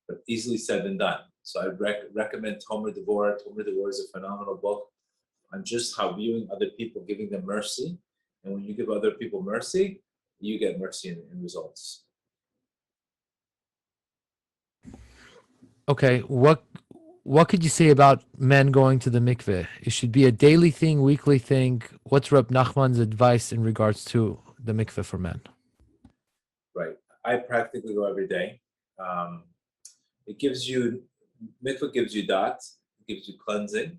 But easily said than done. So I recommend Tomer Devorah. Tomer Devorah is a phenomenal book on just how viewing other people, giving them mercy. And when you give other people mercy, you get mercy in results. Okay. What could you say about men going to the mikveh? It should be a daily thing, weekly thing. What's Reb Nachman's advice in regards to the mikveh for men? Right. I practically go every day. Mikveh gives you dot, it gives you cleansing,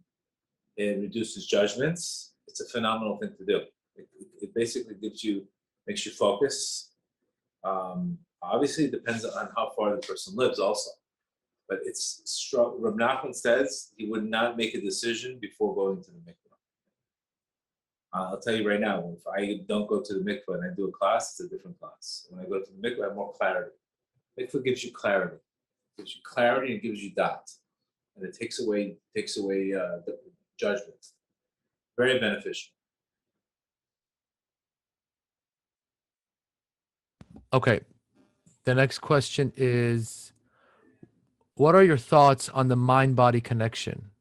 it reduces judgments. It's a phenomenal thing to do. It basically makes you focus. Obviously, it depends on how far the person lives also. But it's strong. Reb Nachman says he would not make a decision before going to the mikveh. I'll tell you right now, if I don't go to the mikveh and I do a class, it's a different class. When I go to the mikveh, I have more clarity. Mikveh gives you clarity. It gives you clarity and gives you dot. And it takes away the judgment. Very beneficial. Okay. The next question is, what are your thoughts on the mind-body connection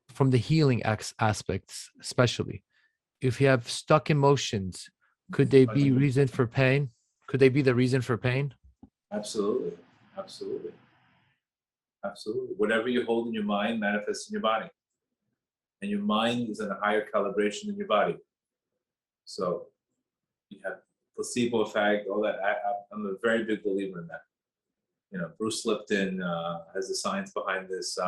from the healing aspects, especially? If you have stuck emotions, could they be reason for pain? Could they be the reason for pain? Absolutely. Whatever you hold in your mind manifests in your body. And your mind is at a higher calibration than your body. So you have placebo effect, all that. I'm a very big believer in that. Bruce Lipton has the science behind this.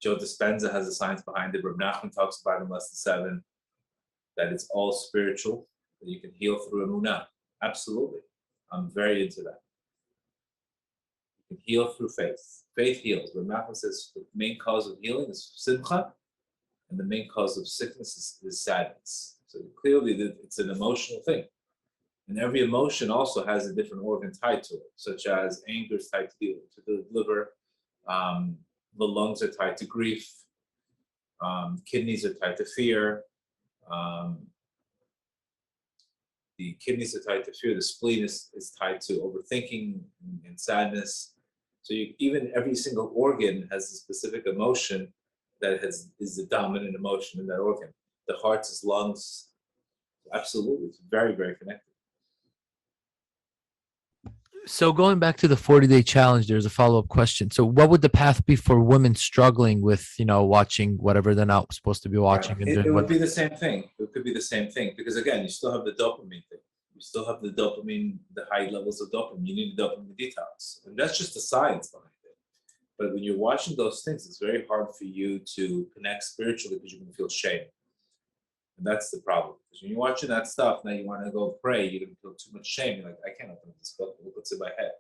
Joe Dispenza has the science behind it. Reb Nachman talks about in Lesson 7 that it's all spiritual, that you can heal through emunah. Absolutely. I'm very into that. You can heal through faith. Faith heals. Reb Nachman says the main cause of healing is simcha, and the main cause of sickness is sadness. So clearly it's an emotional thing. And every emotion also has a different organ tied to it, such as anger is tied to the liver, the lungs are tied to grief, kidneys are tied to fear, the kidneys are tied to fear, the spleen is tied to overthinking and sadness. So even every single organ has a specific emotion that is the dominant emotion in that organ. The heart is lungs. Absolutely, it's very, very connected. So going back to the 40-day challenge, there's a follow-up question. So what would the path be for women struggling with, watching whatever they're not supposed to be watching? Right. It would be the same thing. It could be the same thing because again, you still have the dopamine thing. You still have the dopamine, the high levels of dopamine. You need the dopamine detox. And that's just the science behind it. But when you're watching those things, it's very hard for you to connect spiritually because you can feel shame. And that's the problem. Because when you're watching that stuff, now you want to go pray, you're going to feel too much shame. You're like, I can't open this book. Look what's in my head.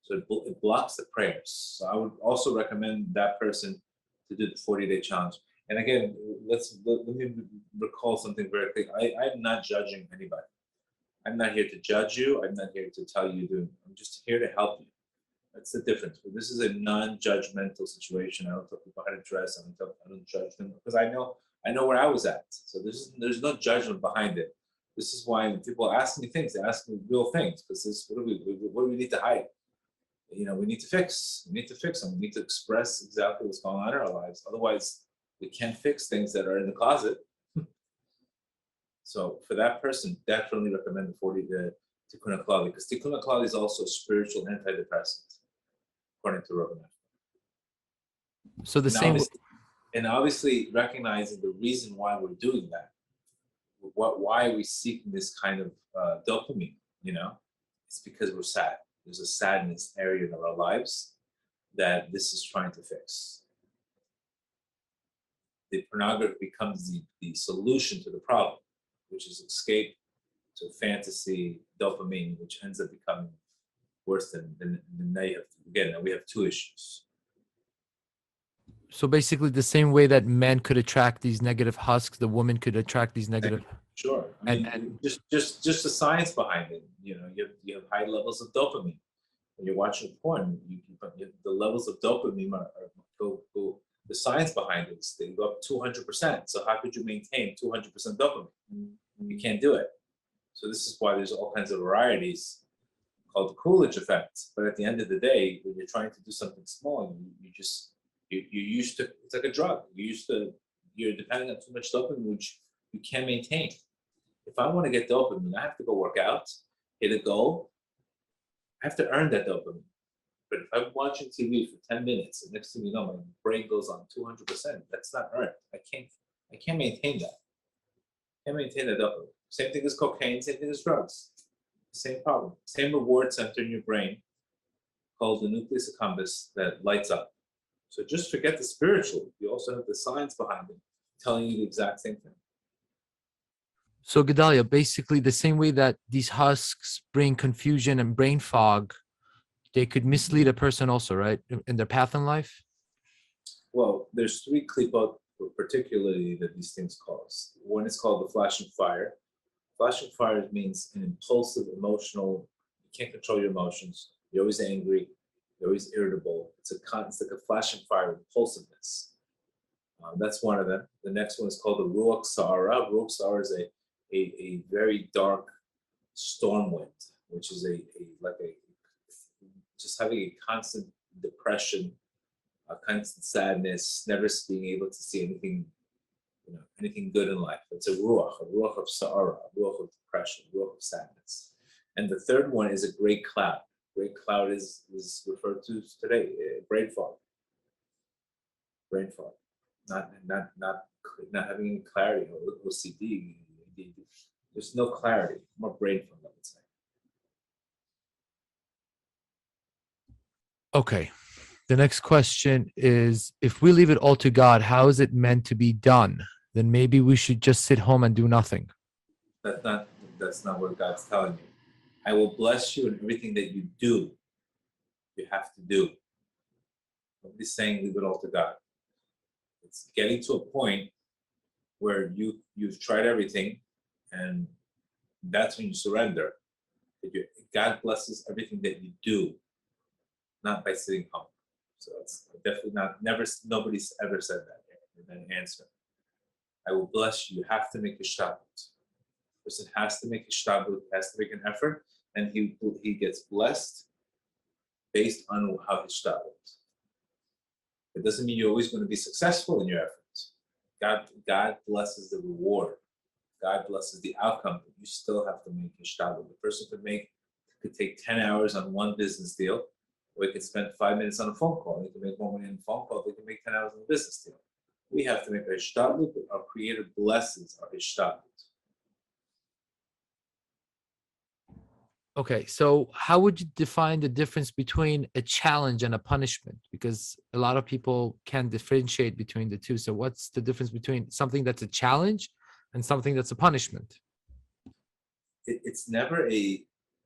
So it blocks the prayers. So I would also recommend that person to do the 40-day challenge. And again, let me recall something very quick. I'm not judging anybody. I'm not here to judge you. I'm not here to tell you to. I'm just here to help you. That's the difference. But this is a non-judgmental situation. I don't tell people how to dress. I don't judge them because I know where I was at. So there's no judgment behind it. This is why when people ask me things, they ask me real things because what do we need to hide? We need to fix. We need to fix them. We need to express exactly what's going on in our lives. Otherwise, we can't fix things that are in the closet. So for that person, definitely recommend the Tikkun HaKlali, because Tikkun HaKlali is also a spiritual antidepressant, according to Rabbi. So and obviously recognizing the reason why we're doing that, why are we seeking this kind of dopamine? It's because we're sad. There's a sadness area in our lives that this is trying to fix. The pornography becomes the solution to the problem, which is escape to fantasy, dopamine, which ends up becoming worse than now we have two issues. So basically the same way that men could attract these negative husks, the woman could attract these negative. Sure. And just the science behind it. You have high levels of dopamine. When you're watching porn, the levels of dopamine go. The science behind it is they go up 200%. So how could you maintain 200% dopamine? You can't do it. So this is why there's all kinds of varieties called the Coolidge effect. But at the end of the day, when you're trying to do something small, you're used to, it's like a drug. You're depending on too much dopamine, which you can't maintain. If I want to get dopamine, I have to go work out, hit a goal. I have to earn that dopamine. But if I'm watching TV for 10 minutes, and next thing you know, my brain goes on 200%, that's not earned. I can't maintain that. I can't maintain that dopamine. Same thing as cocaine, same thing as drugs. Same problem. Same reward center in your brain called the nucleus accumbens that lights up. So just forget the spiritual. You also have the science behind it telling you the exact same thing. So Gedale, basically the same way that these husks bring confusion and brain fog, they could mislead a person also, right? In their path in life? Well, there's three klipot particularly that these things cause. One is called the flashing fire. Flashing fire means an impulsive, emotional, you can't control your emotions. You're always angry. You're always irritable. It's like a flashing fire, impulsiveness. That's one of them. The next one is called the ruach sa'ara. Ruach sa'ara is a very dark storm wind, which is just having a constant depression, a constant sadness, never being able to see anything good in life. It's a ruach of sa'ara, a ruach of depression, a ruach of sadness. And the third one is a great cloud. Great cloud is referred to today, brain fog. Brain fog. Not having any clarity or OCD. There's no clarity, more brain fog, I would say. Okay. The next question is, if we leave it all to God, how is it meant to be done? Then maybe we should just sit home and do nothing. That's not what God's telling you. I will bless you in everything that you do. You have to do. Nobody's saying leave it all to God. It's getting to a point where you've tried everything, and that's when you surrender. God blesses everything that you do, not by sitting home. So it's definitely nobody's ever said that in an answer. I will bless you. You have to make a shtabut. Person has to make a shtabut, has to make an effort, and he gets blessed based on how his shtabut. It doesn't mean you're always going to be successful in your efforts. God blesses the reward. God blesses the outcome, but you still have to make a shtabut. The person could take 10 hours on one business deal, or he could spend 5 minutes on a phone call. They can make more money on a phone call. They can make 10 hours on a business deal. We have to make our shtabut, but our Creator blesses our shtabut. Okay, so how would you define the difference between a challenge and a punishment? Because a lot of people can differentiate between the two. So what's the difference between something that's a challenge and something that's a punishment? it's never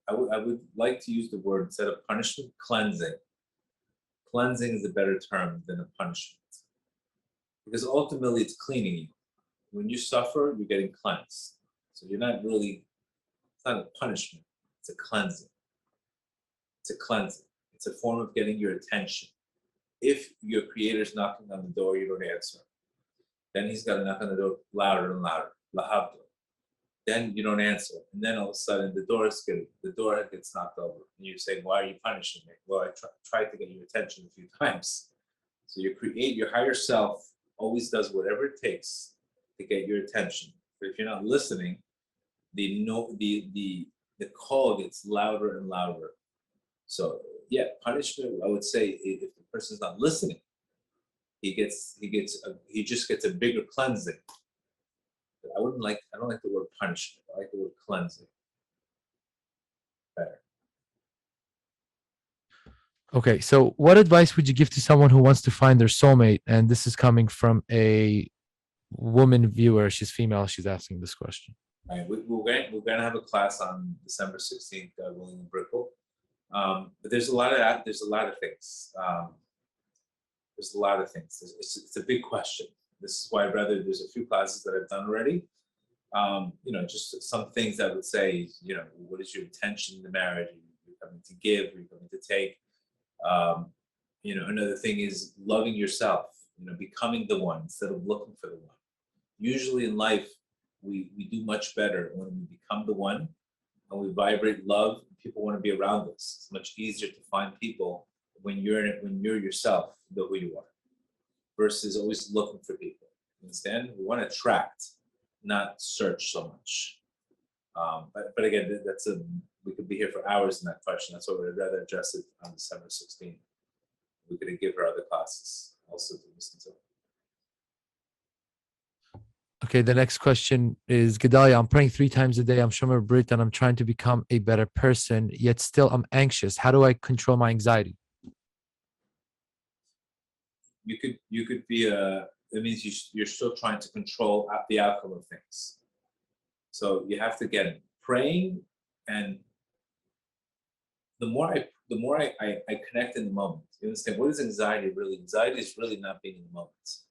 I would like to use the word, instead of punishment, cleansing. Cleansing is a better term than a punishment, because ultimately it's cleaning you. When you suffer, you're getting cleansed. So you're not really, it's not a punishment, it's a cleansing. It's a cleansing. It's a form of getting your attention. If your creator's knocking on the door, you don't answer. Then he's got to knock on the door louder and louder. Lahabdo. Then you don't answer. And then all of a sudden the door gets knocked over. And you say, why are you punishing me? Well, I tried to get your attention a few times. So your higher self always does whatever it takes to get your attention. But if you're not listening, the call gets louder and louder. So yeah, punishment, I would say, if the person's not listening, he just gets a bigger cleansing. But I don't like the word punishment. I like the word cleansing better. Okay, so what advice would you give to someone who wants to find their soulmate? And this is coming from a woman viewer. She's female. She's asking this question. All right, we're going to have a class on December 16th, God willing, in Brickell. But there's a lot of that. There's a lot of things. It's a big question. This is why there's a few classes that I've done already. Just some things that would say, what is your intention in the marriage? You're coming to give, you're coming to take. Another thing is loving yourself, becoming the one instead of looking for the one. Usually in life, we do much better when we become the one and we vibrate love. People want to be around us. It's much easier to find people when you're yourself, know who you are, versus always looking for people. You understand? We want to attract, not search so much. But again, we could be here for hours in that question. That's why we'd rather address it on December 16th. We're going to give her other classes also to listen to. Okay, the next question is, Gedale, I'm praying 3 times a day. I'm Shomer Brit and I'm trying to become a better person, yet still I'm anxious. How do I control my anxiety? You could be that means you're still trying to control the outcome of things. So you have to get praying, and the more I connect in the moment. You understand, what is anxiety really? Anxiety is really not being in the moment.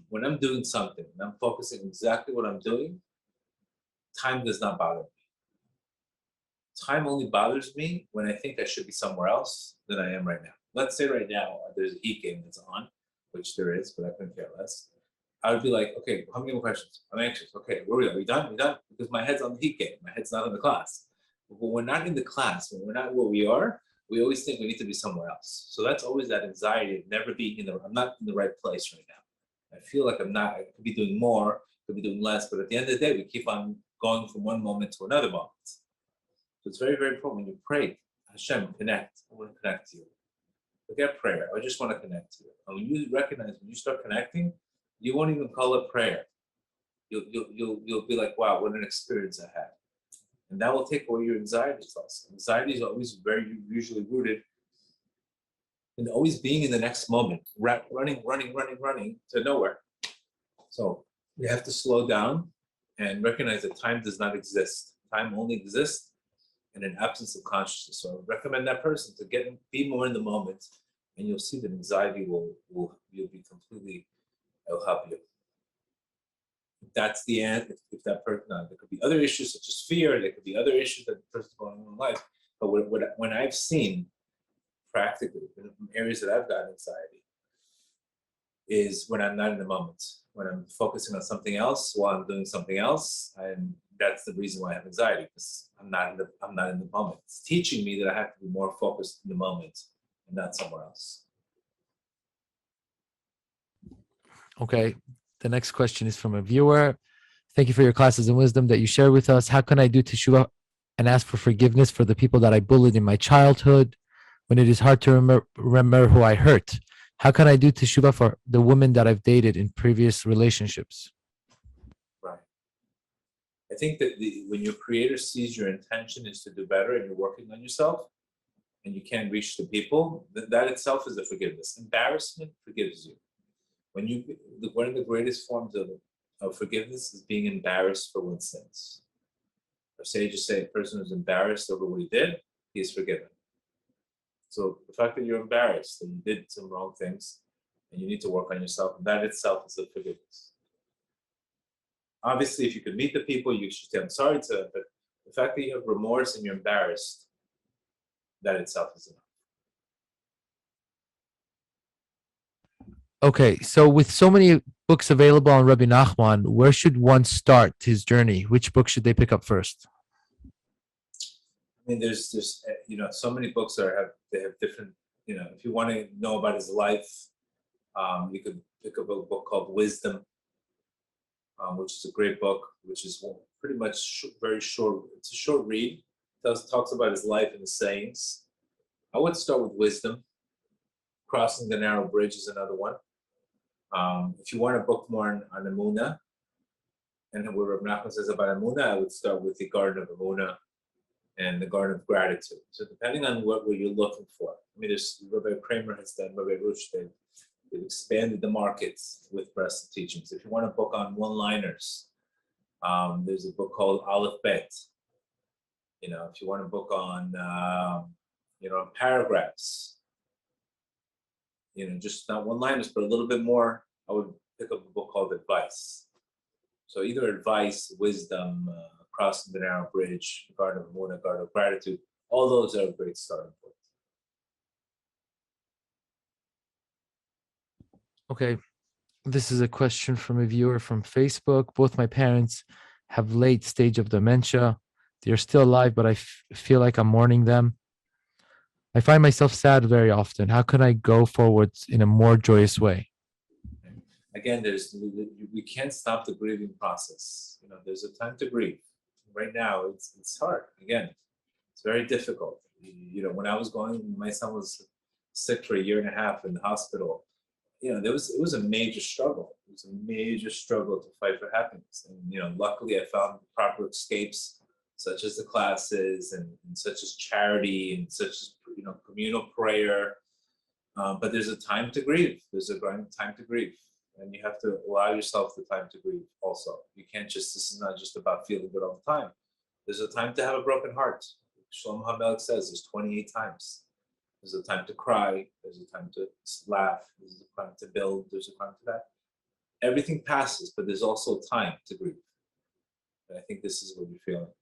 When I'm doing something and I'm focusing exactly what I'm doing, time does not bother me. Time only bothers me when I think I should be somewhere else than I am right now. Let's say right now there's a heat game that's on, which there is, but I couldn't care less. I would be like, okay, how many more questions? I'm anxious. Okay, where are we? Are we done? We done? Because my head's on the heat game. My head's not in the class. But when we're not in the class, when we're not where we are, we always think we need to be somewhere else. So that's always that anxiety of never being I'm not in the right place right now. I feel like I'm not. I could be doing more, could be doing less, but at the end of the day, we keep on going from one moment to another moment. So it's very, very important when you pray, Hashem, connect. I want to connect to you. Forget prayer. I just want to connect to you. And when you start connecting, you won't even call it prayer. You'll be like, wow, what an experience I had. And that will take away your anxiety thoughts. Anxiety is always usually rooted in always being in the next moment, running to nowhere. So you have to slow down and recognize that time does not exist. Time only exists in an absence of consciousness. So I would recommend that person to be more in the moment, and you'll see that anxiety you'll be completely, it'll help you. If that's the end, if that person, there could be other issues such as fear, there could be other issues that the person's going on in life. But when I've seen practically in areas that I've got anxiety is when I'm not in the moment, when I'm focusing on something else while I'm doing something else, and that's the reason why I have anxiety, because I'm not in the moment. It's teaching me that I have to be more focused in the moment and not somewhere else. Okay. The next question is from a viewer. Thank you for your classes and wisdom that you share with us. How can I do teshuvah and ask for forgiveness for the people that I bullied in my childhood when it is hard to remember who I hurt? How can I do teshuvah for the women that I've dated in previous relationships? Right. I think that when your creator sees your intention is to do better and you're working on yourself and you can't reach the people, that itself is a forgiveness. Embarrassment forgives you. One of the greatest forms of forgiveness is being embarrassed for one's sins. Our sages say a person who's embarrassed over what he did, he is forgiven. So the fact that you're embarrassed and you did some wrong things and you need to work on yourself, that itself is a forgiveness. Obviously, if you could meet the people, you should say, I'm sorry to them, but the fact that you have remorse and you're embarrassed, that itself is enough. Okay, so with so many books available on Rabbi Nachman, where should one start his journey? Which book should they pick up first? I mean, there's so many books that have different, if you want to know about his life, you could pick up a book called Wisdom, which is a great book, which is pretty much very short. It's a short read. Talks about his life and his sayings. I would start with Wisdom. Crossing the Narrow Bridge is another one. If you want a book more on Emunah, and what Rabbi Nachman says about Emunah, I would start with the Garden of Emunah and the Garden of Gratitude. So depending on what you're looking for. I mean, there's Rabbi Kramer has done, Rabbi Rush, they've expanded the markets with Breslin teachings. If you want a book on one-liners, there's a book called Aleph Bet. If you want a book on, paragraphs, just not one-liners, but a little bit more, I would pick up a book called Advice. So either Advice, Wisdom, Crossing the Narrow Bridge, Garden of Emunah, Garden of Gratitude, all those are a great starting point. Okay, this is a question from a viewer from Facebook. Both my parents have late stage of dementia. They're still alive, but I feel like I'm mourning them. I find myself sad very often. How can I go forwards in a more joyous way? Again, we can't stop the grieving process. There's a time to grieve. Right now, it's hard. Again, it's very difficult. When I was my son was sick for 1.5 years in the hospital. It was a major struggle. It was a major struggle to fight for happiness. And luckily, I found proper escapes, such as the classes and such as charity and such as communal prayer. But there's a time to grieve. There's a time to grieve. And you have to allow yourself the time to grieve also. You can't this is not just about feeling good all the time. There's a time to have a broken heart. Shlomo HaMelech says there's 28 times. There's a time to cry. There's a time to laugh. There's a time to build. There's a time to that. Everything passes, but there's also time to grieve. And I think this is what you're feeling.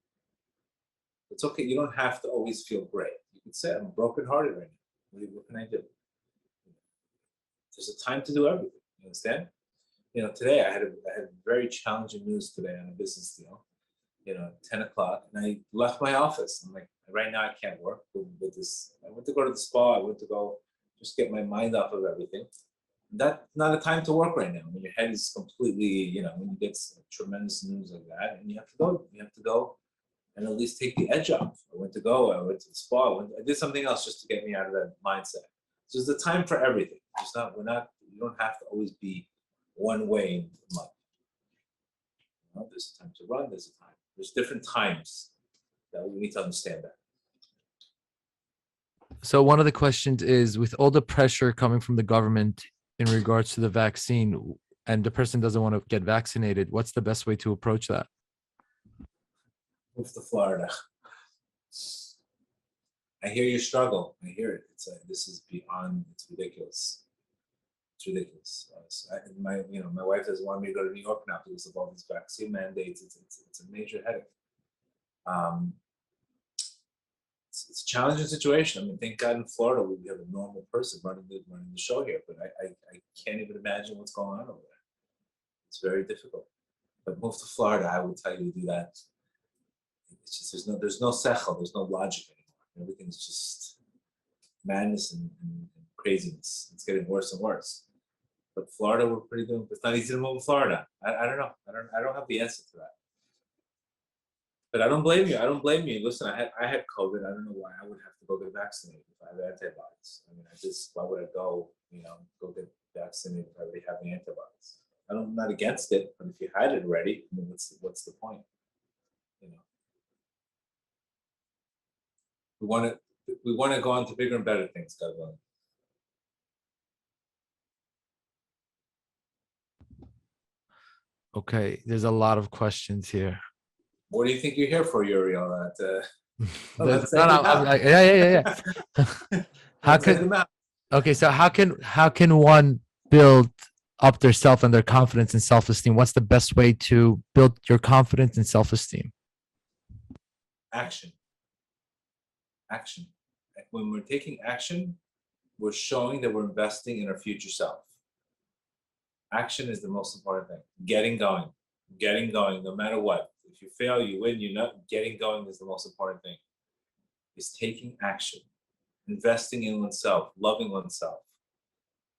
It's okay. You don't have to always feel great. You can say, I'm brokenhearted right now. What can I do? There's a time to do everything. You understand? Today I had very challenging news today on a business deal. 10 o'clock, and I left my office. I'm like, right now I can't work with this. I went to go to the spa. I went to go just get my mind off of everything. That's not a time to work right now. When your head is completely, when you get tremendous news like that, and you have to go. You have to go and at least take the edge off. I went to the spa. I did something else just to get me out of that mindset. So there's a time for everything. You don't have to always be one way in life. There's a time to run, there's a time. There's different times that we need to understand that. So one of the questions is, with all the pressure coming from the government in regards to the vaccine, and the person doesn't want to get vaccinated, what's the best way to approach that? Move to Florida. I hear your struggle. I hear it. This is beyond. It's ridiculous. It's ridiculous. My wife doesn't want me to go to New York now because of all these vaccine mandates. It's a major headache. It's a challenging situation. I mean, thank God in Florida we have a normal person running the show here, but I can't even imagine what's going on over there. It's very difficult. But move to Florida, I would tell you to do that. It's just there's no sechel, there's no logic anymore. Everything's just madness and craziness. It's getting worse and worse. But Florida, we're pretty doing. It's not easy to move to Florida. I don't know. I don't have the answer to that. But I don't blame you. I don't blame you. Listen, I had COVID. I don't know why I would have to go get vaccinated if I have antibodies. I mean, why would I go get vaccinated if I already have the antibodies? I'm not against it, but if you had it already, I mean, what's the point? We want to go on to bigger and better things, God willing. Okay, there's a lot of questions here. What do you think you're here for, Uriel? Let's No, take no, them out. yeah. How Let's take could them out. Okay, so how can one build up their self and their confidence and self-esteem? What's the best way to build your confidence and self-esteem? Action. Action. When we're taking action, we're showing that we're investing in our future self. Action is the most important thing. Getting going, no matter what. If you fail, you win. You're not getting going is the most important thing. Is taking action, investing in oneself, loving oneself,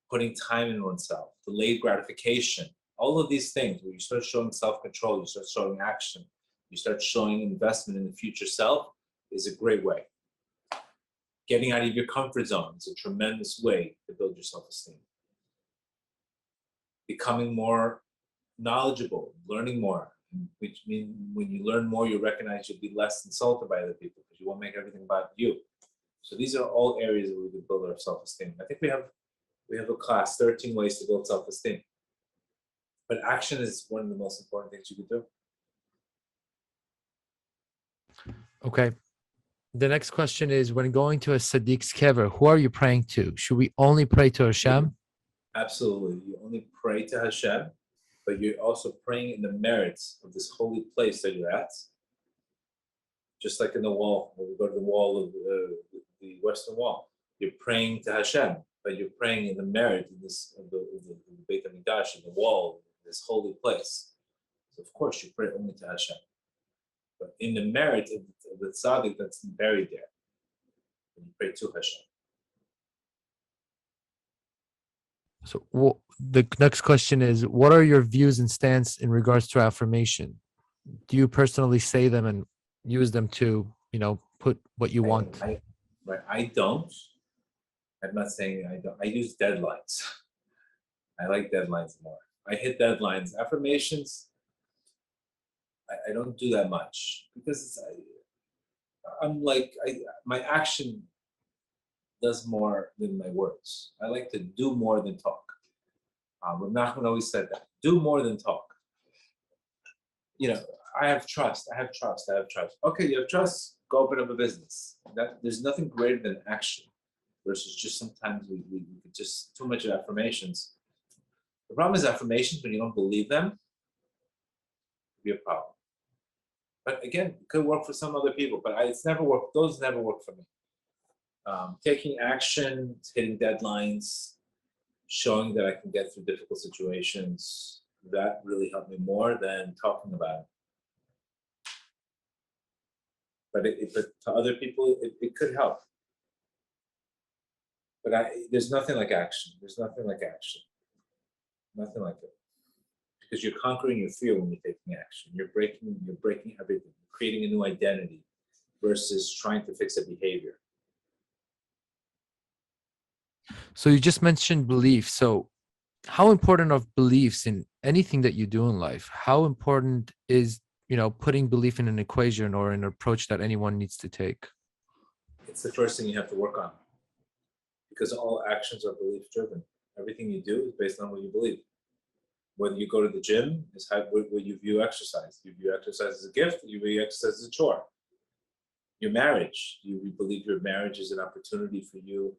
putting time in oneself, delayed gratification. All of these things, when you start showing self-control, you start showing action, you start showing investment in the future self, is a great way. Getting out of your comfort zone is a tremendous way to build your self-esteem. Becoming more knowledgeable, learning more, which means when you learn more, you recognize you'll be less insulted by other people because you won't make everything about you. So these are all areas where we can build our self-esteem. I think we have a class, 13 ways to build self-esteem. But action is one of the most important things you can do. Okay. The next question is, when going to a Sadiq's kever, who are you praying to? Should we only pray to Hashem? Absolutely. You only pray to Hashem, but you're also praying in the merits of this holy place that you're at. Just like in the wall, when we go to the wall of the Western Wall, you're praying to Hashem, but you're praying in the merit of this of the Beit HaMikdash, in the wall, this holy place. So of course you pray only to Hashem, but in the merit of the tzaddik that's buried there, you pray to Hashem. So the next question is, what are your views and stance in regards to affirmation? Do you personally say them and use them to, put what you want? I don't. I'm not saying I don't. I use deadlines. I like deadlines more. I hit deadlines. Affirmations, I don't do that much because my action does more than my words. I like to do more than talk. Rav Nachman always said that. Do more than talk. I have trust. I have trust. Okay, you have trust. Go open up a business. There's nothing greater than action versus just sometimes we just too much affirmations. The problem is affirmations when you don't believe them could be a problem. But again, it could work for some other people. But it's never worked. Those never work for me. Taking action, hitting deadlines, showing that I can get through difficult situations, that really helped me more than talking about it. But to other people, it could help. But there's nothing like action. There's nothing like action. Nothing like it. Because you're conquering your fear when you're taking action. You're breaking everything, creating a new identity versus trying to fix a behavior. So you just mentioned belief. So how important are beliefs in anything that you do in life? How important is, putting belief in an equation or an approach that anyone needs to take? It's the first thing you have to work on. Because all actions are belief driven. Everything you do is based on what you believe. Whether you go to the gym is what you view exercise. You view exercise as a gift, you view exercise as a chore. Your marriage, you believe your marriage is an opportunity for you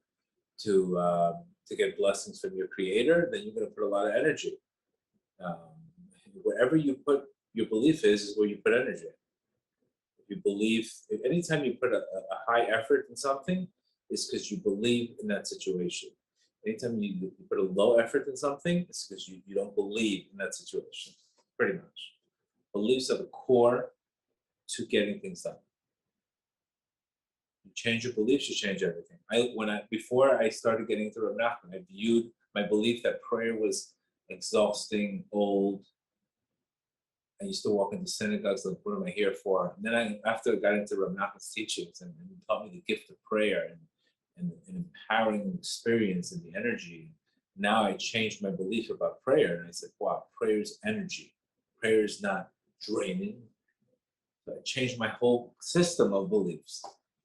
to get blessings from your creator, then you're going to put a lot of energy. Wherever you put your belief is where you put energy. Anytime you put a high effort in something, it's because you believe in that situation. Anytime you put a low effort in something, it's because you don't believe in that situation, pretty much. Beliefs are the core to getting things done. You change your beliefs, you change everything. Before I started getting into Rav Nachman, I viewed my belief that prayer was exhausting, old. I used to walk into synagogues like, what am I here for? And then after I got into Rav Nachman's teachings and taught me the gift of prayer and an empowering experience and the energy, now I changed my belief about prayer. And I said, wow, prayer is energy. Prayer is not draining. So I changed my whole system of beliefs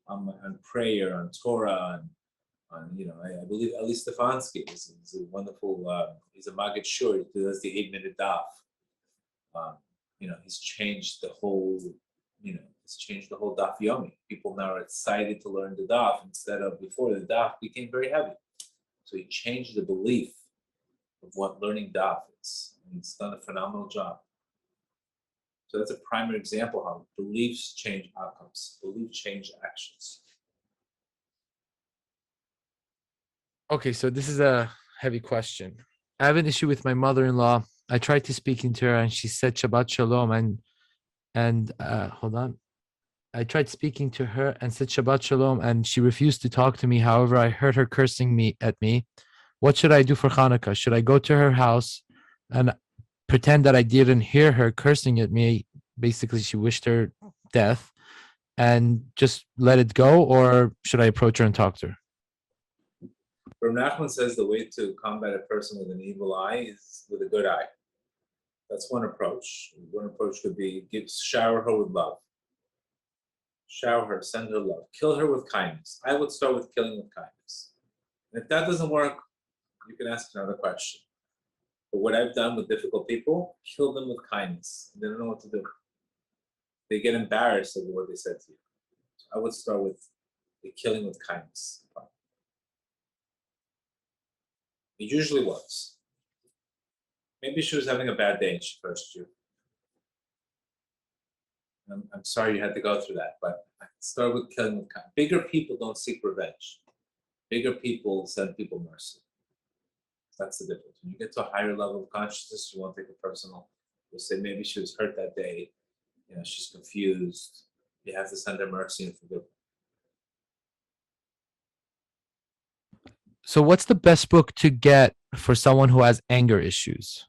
on prayer, on Torah, I believe Eli Stefansky is a wonderful, he's a Maggid Shur, he does the 8-minute daf. He's changed the whole it's changed the whole daf yomi. People now are excited to learn the daf instead of before the daf became very heavy. So he changed the belief of what learning daf is. And he's done a phenomenal job. So that's a primary example how beliefs change outcomes, beliefs change actions. Okay, so this is a heavy question. I have an issue with my mother-in-law. I tried to speak into her and she said Shabbat Shalom and hold on. I tried speaking to her and said Shabbat Shalom and she refused to talk to me. However, I heard her cursing me at me. What should I do for Hanukkah? Should I go to her house and pretend that I didn't hear her cursing at me? Basically, she wished her death and just let it go, or should I approach her and talk to her? Rav Nachman says the way to combat a person with an evil eye is with a good eye. That's one approach. One approach could be shower her with love. Shower her, send her love. Kill her with kindness. I would start with killing with kindness. And if that doesn't work, you can ask another question. But what I've done with difficult people, kill them with kindness. They don't know what to do. They get embarrassed over what they said to you. So I would start with the killing with kindness. It usually works. Maybe she was having a bad day and she cursed you. I'm sorry you had to go through that, but I start with killing with kindness. Bigger people don't seek revenge. Bigger people send people mercy. That's the difference. When you get to a higher level of consciousness, you won't take it personal. You'll say maybe she was hurt that day. She's confused. You have to send her mercy and forgive her. So what's the best book to get for someone who has anger issues?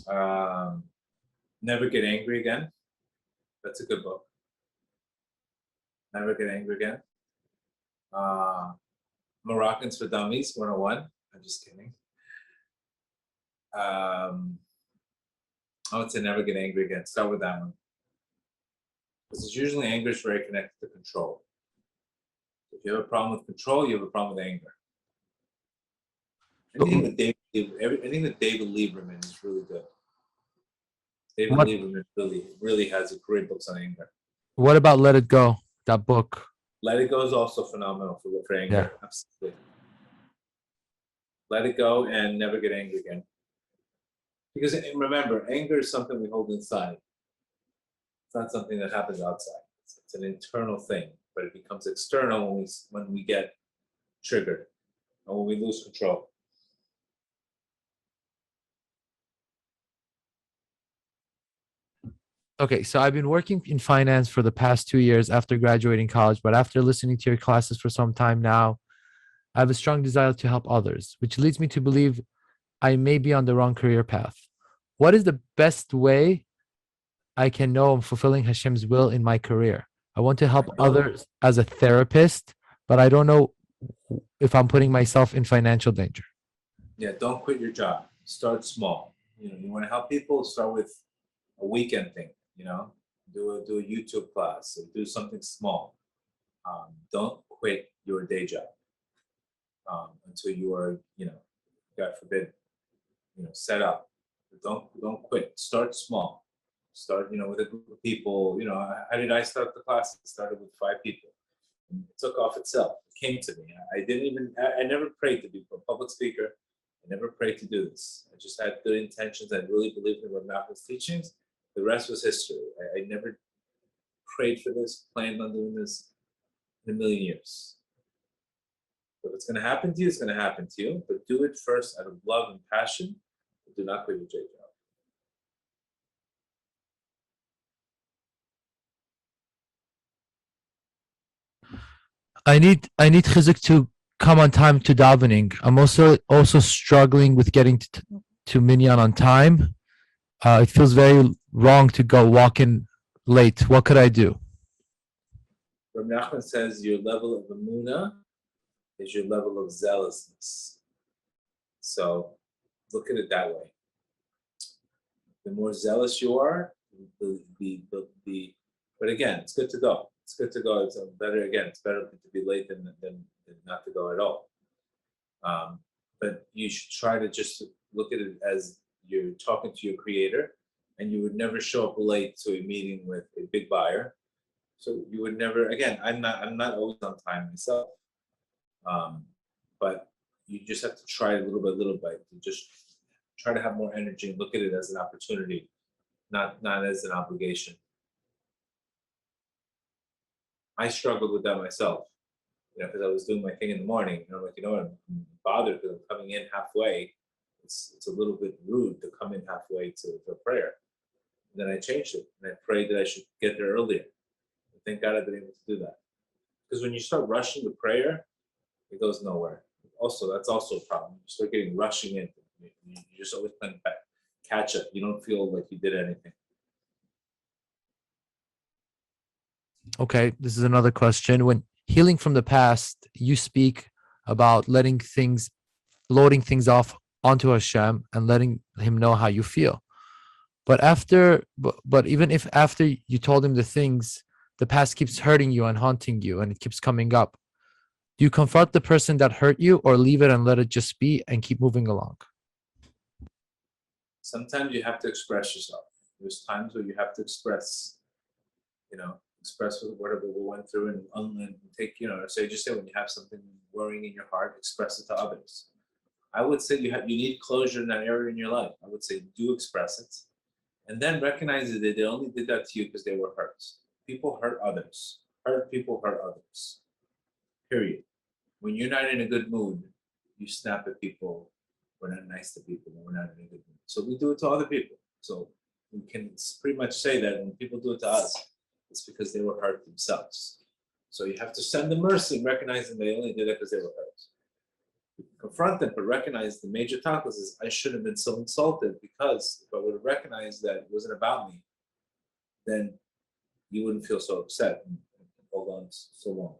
Never Get Angry Again. That's a good book. Never Get Angry Again. Moroccans for Dummies 101. I'm just kidding. I would say Never Get Angry Again. Start with that one. Because usually anger is very connected to control. If you have a problem with control, you have a problem with anger. Anything that David Lieberman is really good. David Lieberman really has great books on anger. What about Let It Go? That book. Let It Go is also phenomenal for anger. Yeah. Absolutely. Let It Go and Never Get Angry Again. Because remember, anger is something we hold inside. It's not something that happens outside. It's an internal thing, but it becomes external when we get triggered and when we lose control. Okay, so I've been working in finance for the past 2 years after graduating college, but after listening to your classes for some time now, I have a strong desire to help others, which leads me to believe I may be on the wrong career path. What is the best way I can know I'm fulfilling Hashem's will in my career? I want to help others as a therapist, but I don't know if I'm putting myself in financial danger. Yeah, don't quit your job. Start small. You want to help people, start with a weekend thing, do a YouTube class or do something small. Don't quit your day job until you are, God forbid, set up. Don't quit. Start small. Start, with a group of people. How did I start the class? It started with 5 people. And it took off itself. It came to me. I never prayed to be a public speaker. I never prayed to do this. I just had good intentions. I really believed in what Malcolm's teachings. The rest was history. I never prayed for this, planned on doing this in a million years. If it's going to happen to you, it's going to happen to you. But do it first out of love and passion. But do not quit your day job. I need chizuk to come on time to davening. I'm also struggling with getting to minyan on time. It feels very wrong to go walk in late. What could I do? Rav Nachman says your level of emunah is your level of zealousness. So look at it that way. The more zealous you are, but again, it's good to go. It's good to go. It's better to be late than not to go at all. But you should try to just look at it as you're talking to your creator and you would never show up late to a meeting with a big buyer. So you would never, again, I'm not always on time myself. But you just have to try little by to just try to have more energy and look at it as an opportunity, not as an obligation. I struggled with that myself, because I was doing my thing in the morning, and I'm like, I'm bothered because I'm coming in halfway. It's a little bit rude to come in halfway to prayer. And then I changed it, and I prayed that I should get there earlier. And thank God I've been able to do that. Because when you start rushing the prayer, it goes nowhere. Also, that's also a problem. You start getting rushing in. You're just always playing back, catch up. You don't feel like you did anything. Okay, this is another question. When healing from the past, you speak about loading things off onto Hashem and letting him know how you feel. But even if after you told him the things, the past keeps hurting you and haunting you and it keeps coming up, do you confront the person that hurt you or leave it and let it just be and keep moving along? Sometimes you have to express yourself. There's times where you have to express whatever we went through and take, say when you have something worrying in your heart, express it to others. I would say you need closure in that area in your life. I would say do express it. And then recognize that they only did that to you because they were hurt. People hurt others. Hurt people hurt others. Period. When you're not in a good mood, you snap at people. We're not nice to people when we're not in a good mood. So we do it to other people. So we can pretty much say that when people do it to us, it's because they were hurt themselves. So you have to send them mercy and recognize that they only did it because they were hurt. Confront them, but recognize the major tackles is I should have been so insulted, because if I would have recognized that it wasn't about me, then you wouldn't feel so upset and hold on so long.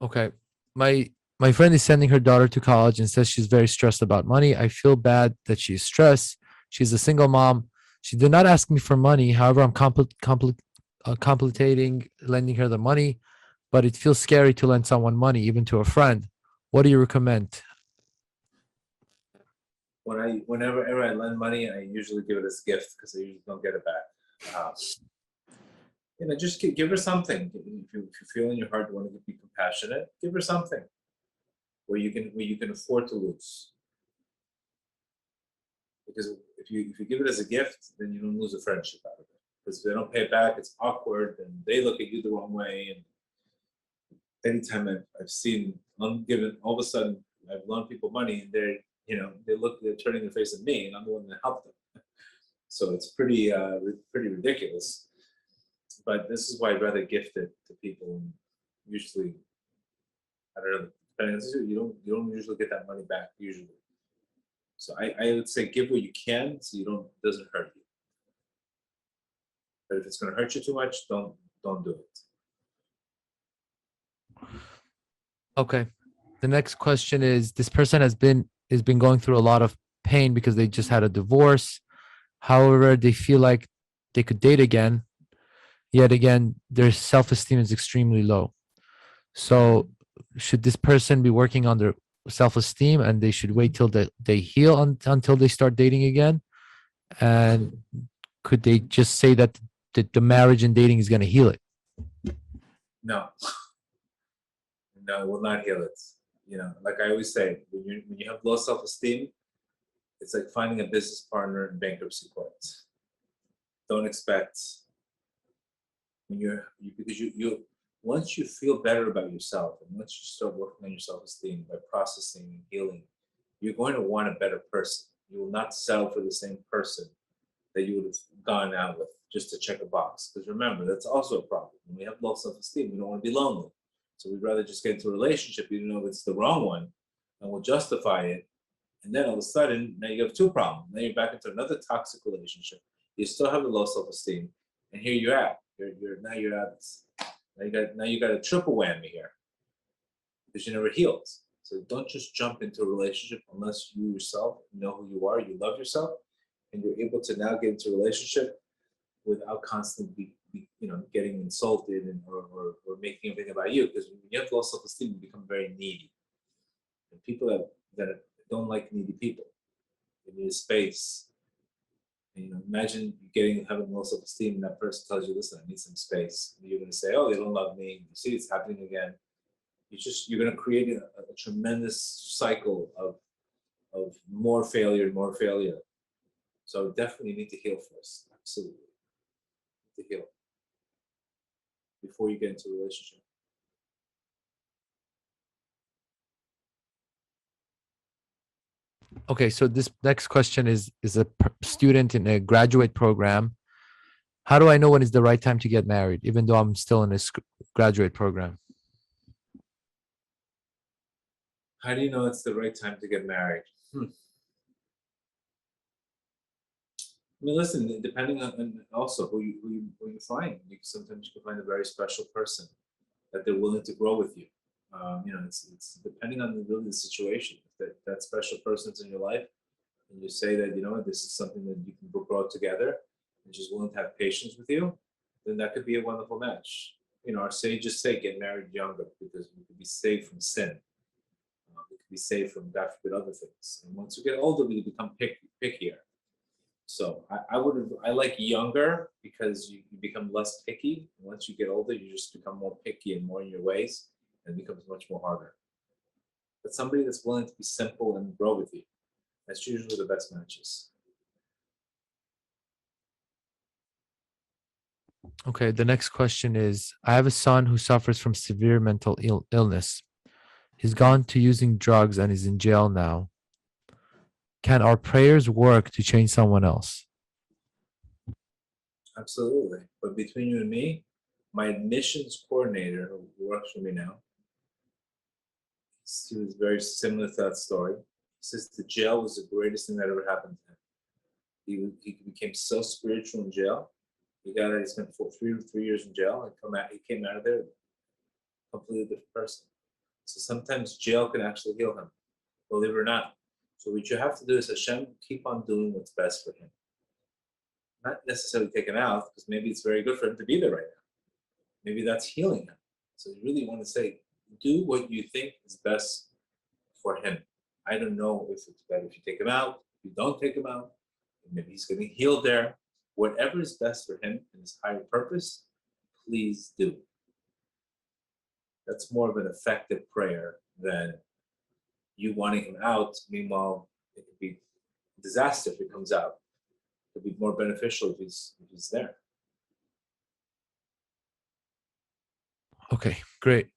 Okay. My friend is sending her daughter to college and says she's very stressed about money. I feel bad that she's stressed. She's a single mom. She did not ask me for money. However, I'm contemplating lending her the money, but it feels scary to lend someone money, even to a friend. What do you recommend? Whenever I lend money, I usually give it as a gift because I usually don't get it back. Just give her something. If you feel in your heart you want to be compassionate, give her something where you can afford to lose. Because if you give it as a gift, then you don't lose a friendship out of it. Because if they don't pay it back, it's awkward, and they look at you the wrong way. And anytime I've seen ungiven, all of a sudden I've loaned people money, and they're turning their face at me, and I'm the one that helped them. So it's pretty ridiculous. But this is why I'd rather gift it to people. And usually, I don't know. You don't usually get that money back usually. So I would say give what you can, so it doesn't hurt you. But if it's going to hurt you too much, don't do it. Okay. The next question is, this person has been going through a lot of pain because they just had a divorce. However, they feel like they could date again. Yet again, their self-esteem is extremely low. So should this person be working on their self-esteem and they should wait till they heal until they start dating again? And could they just say that the marriage and dating is going to heal it? No, it will not heal it. Like I always say, when you have low self-esteem, it's like finding a business partner in bankruptcy court. Don't expect because you once you feel better about yourself, and once you start working on your self-esteem by processing and healing, you're going to want a better person. You will not settle for the same person that you would have gone out with just to check a box. Because remember, that's also a problem. When we have low self-esteem, we don't want to be lonely. So we'd rather just get into a relationship, even though it's the wrong one, and we'll justify it. And then all of a sudden, now you have two problems. Now you're back into another toxic relationship. You still have a low self-esteem, and here you're at. Now you got a triple whammy here because you never healed. So don't just jump into a relationship unless you yourself know who you are, you love yourself, and you're able to now get into a relationship without constantly getting insulted or making everything about you. Because when you have low self-esteem, you become very needy. And people that don't like needy people. You need a space. And, imagine having low self-esteem, and that person tells you, "Listen, I need some space." And you're going to say, "Oh, they don't love me." You see, it's happening again. You're going to create a tremendous cycle of more failure, more failure. So definitely need to heal first. Absolutely, need to heal before you get into a relationship. Okay, so this next question is a student in a graduate program. How do I know when is the right time to get married, even though I'm still in this graduate program? How do you know it's the right time to get married? I mean, listen, depending on also who you find. Sometimes you can find a very special person that they're willing to grow with you. It's depending on really the situation. If that special person's in your life, and you say that this is something that you can grow together, and she's willing to have patience with you, then that could be a wonderful match. Our sages say get married younger because we could be saved from sin. We could be saved from, God forbid, other things. And once you get older, we become pickier. So I like younger because you become less picky. Once you get older, you just become more picky and more in your ways, and it becomes much more harder. But somebody that's willing to be simple and grow with you, that's usually the best matches. Okay, the next question is, I have a son who suffers from severe mental illness. He's gone to using drugs and is in jail now. Can our prayers work to change someone else? Absolutely. But between you and me, my admissions coordinator who works for me now, he was very similar to that story. He says the jail was the greatest thing that ever happened to him. He became so spiritual in jail. He spent 3 years in jail and he came out of there a completely different person. So sometimes jail can actually heal him, believe it or not. So what you have to do is Hashem, keep on doing what's best for him. Not necessarily take him out, because maybe it's very good for him to be there right now. Maybe that's healing him. So you really want to say, do what you think is best for him. I don't know if it's better if you take him out, if you don't take him out, maybe he's going to heal there. Whatever is best for him and his higher purpose, please do. That's more of an effective prayer than you wanting him out. Meanwhile, it could be a disaster if he comes out. It could be more beneficial if he's there. Okay, great.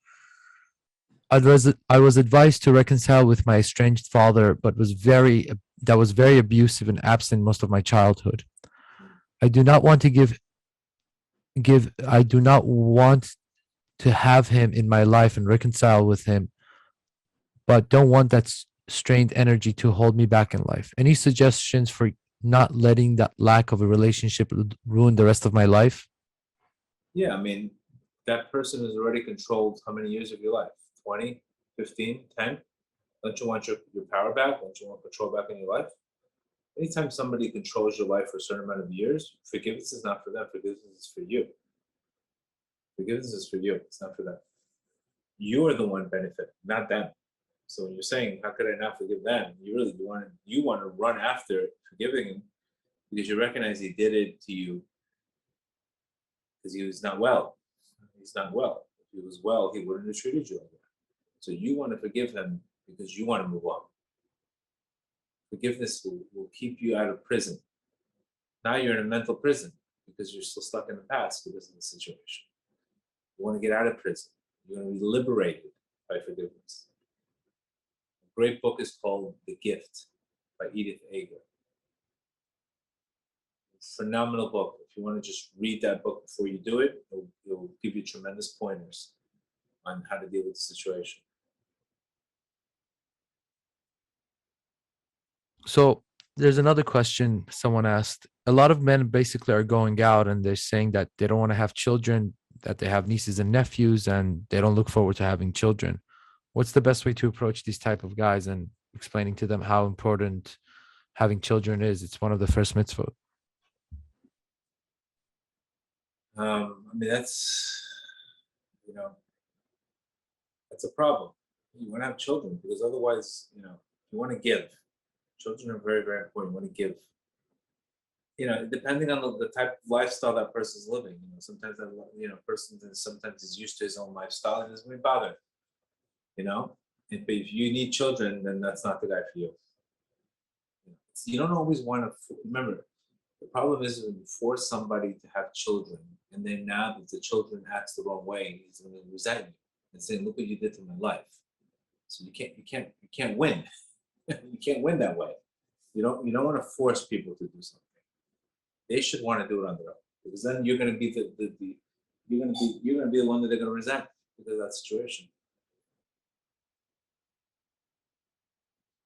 I was advised to reconcile with my estranged father, but was very abusive and absent most of my childhood. I do not want to I do not want to have him in my life and reconcile with him, but don't want that strained energy to hold me back in life. Any suggestions for not letting that lack of a relationship ruin the rest of my life? Yeah, I mean, that person has already controlled how many years of your life? 20, 15, 10? Don't you want your power back? Don't you want control back in your life? Anytime somebody controls your life for a certain amount of years, forgiveness is not for them. Forgiveness is for you. Forgiveness is for you. It's not for them. You are the one benefit, not them. So when you're saying, "How could I not forgive them?" You want to run after forgiving him because you recognize he did it to you because he was not well. He's not well. If he was well, he wouldn't have treated you like that. So you want to forgive him because you want to move on. Forgiveness will keep you out of prison. Now you're in a mental prison because you're still stuck in the past because of the situation. You want to get out of prison. You want to be liberated by forgiveness. A great book is called The Gift by Edith Eger. Phenomenal book. If you want to just read that book before you do it, it'll give you tremendous pointers on how to deal with the situation. So there's another question someone asked. A lot of men basically are going out and they're saying that they don't want to have children, that they have nieces and nephews, and they don't look forward to having children. What's the best way to approach these type of guys and explaining to them how important having children is? It's one of the first mitzvot. I mean, you know, that's a problem. You want to have children because otherwise, you want to give. Children are very, very important. You want to give, depending on the type of lifestyle that person's living. Sometimes that person sometimes is used to his own lifestyle and doesn't really bother. If you need children, then that's not the guy for you. You don't always want to remember. The problem is when you force somebody to have children, and then now that the children acts the wrong way, he's going to resent you and say, "Look what you did to my life." So you can't win. You can't win that way. You don't want to force people to do something. They should want to do it on their own, because then you're going to be you're going to be the one that they're going to resent because of that situation.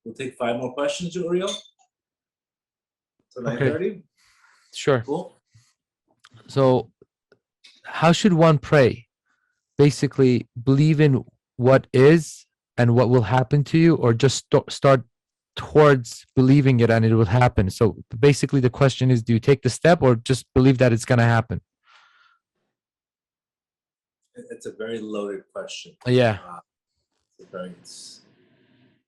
We'll take 5 more questions, Uriel. So 9:30. Sure. Cool. So, how should one pray? Basically, believe in what is and what will happen to you, or just start towards believing it and it will happen. So basically the question is, do you take the step or just believe that it's going to happen? It's a very loaded question. Yeah.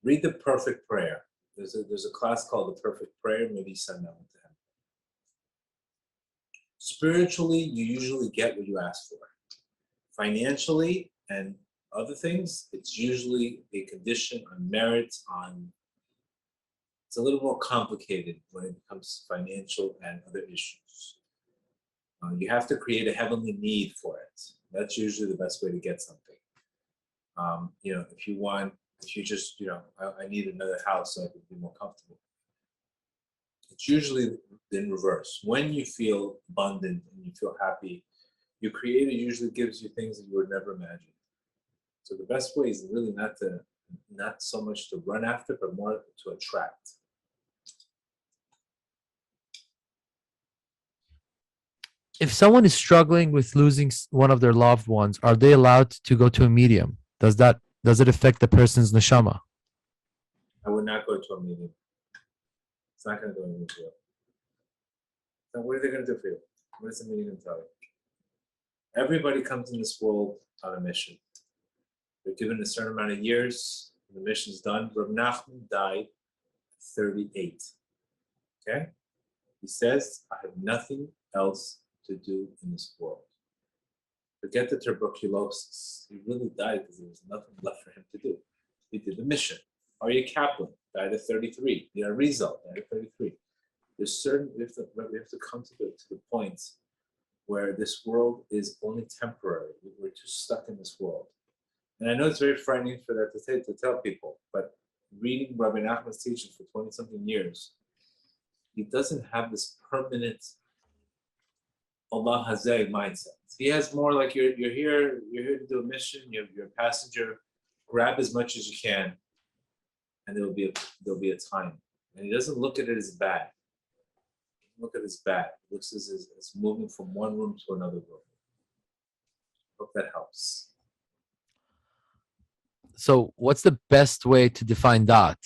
Read the perfect prayer. There's a class called the perfect prayer. Maybe send that one to him. Spiritually, you usually get what you ask for. Financially and other things, it's usually a condition on merit, it's a little more complicated when it comes to financial and other issues. You have to create a heavenly need for it. That's usually the best way to get something. If you just, I need another house so I can be more comfortable. It's usually in reverse. When you feel abundant and you feel happy, your creator usually gives you things that you would never imagine. So the best way is really not so much to run after, but more to attract. If someone is struggling with losing one of their loved ones, are they allowed to go to a medium? Does it affect the person's neshama? I would not go to a medium. It's not going to do anything for you. So what are they going to do for you? What is the medium going to tell you? Everybody comes in this world on a mission. They're given a certain amount of years. The mission's done. Rav Nachman died 38. Okay? He says, I have nothing else to do in this world. Forget the tuberculosis. He really died because there was nothing left for him to do. He did the mission. Aryeh Kaplan died at 33. Rizal died at 33. There's we have to come to the point where this world is only temporary. We're too stuck in this world. And I know it's very frightening for that to tell people, but reading Rabbi Nachman's teaching for 20-something years, he doesn't have this permanent Allah Hazeh mindset. He has more like you're here to do a mission, you're a passenger, grab as much as you can, and there'll be a time. And he doesn't look at it as bad. Look at it as bad. He looks at it as moving from one room to another room. Hope that helps. So what's the best way to define that?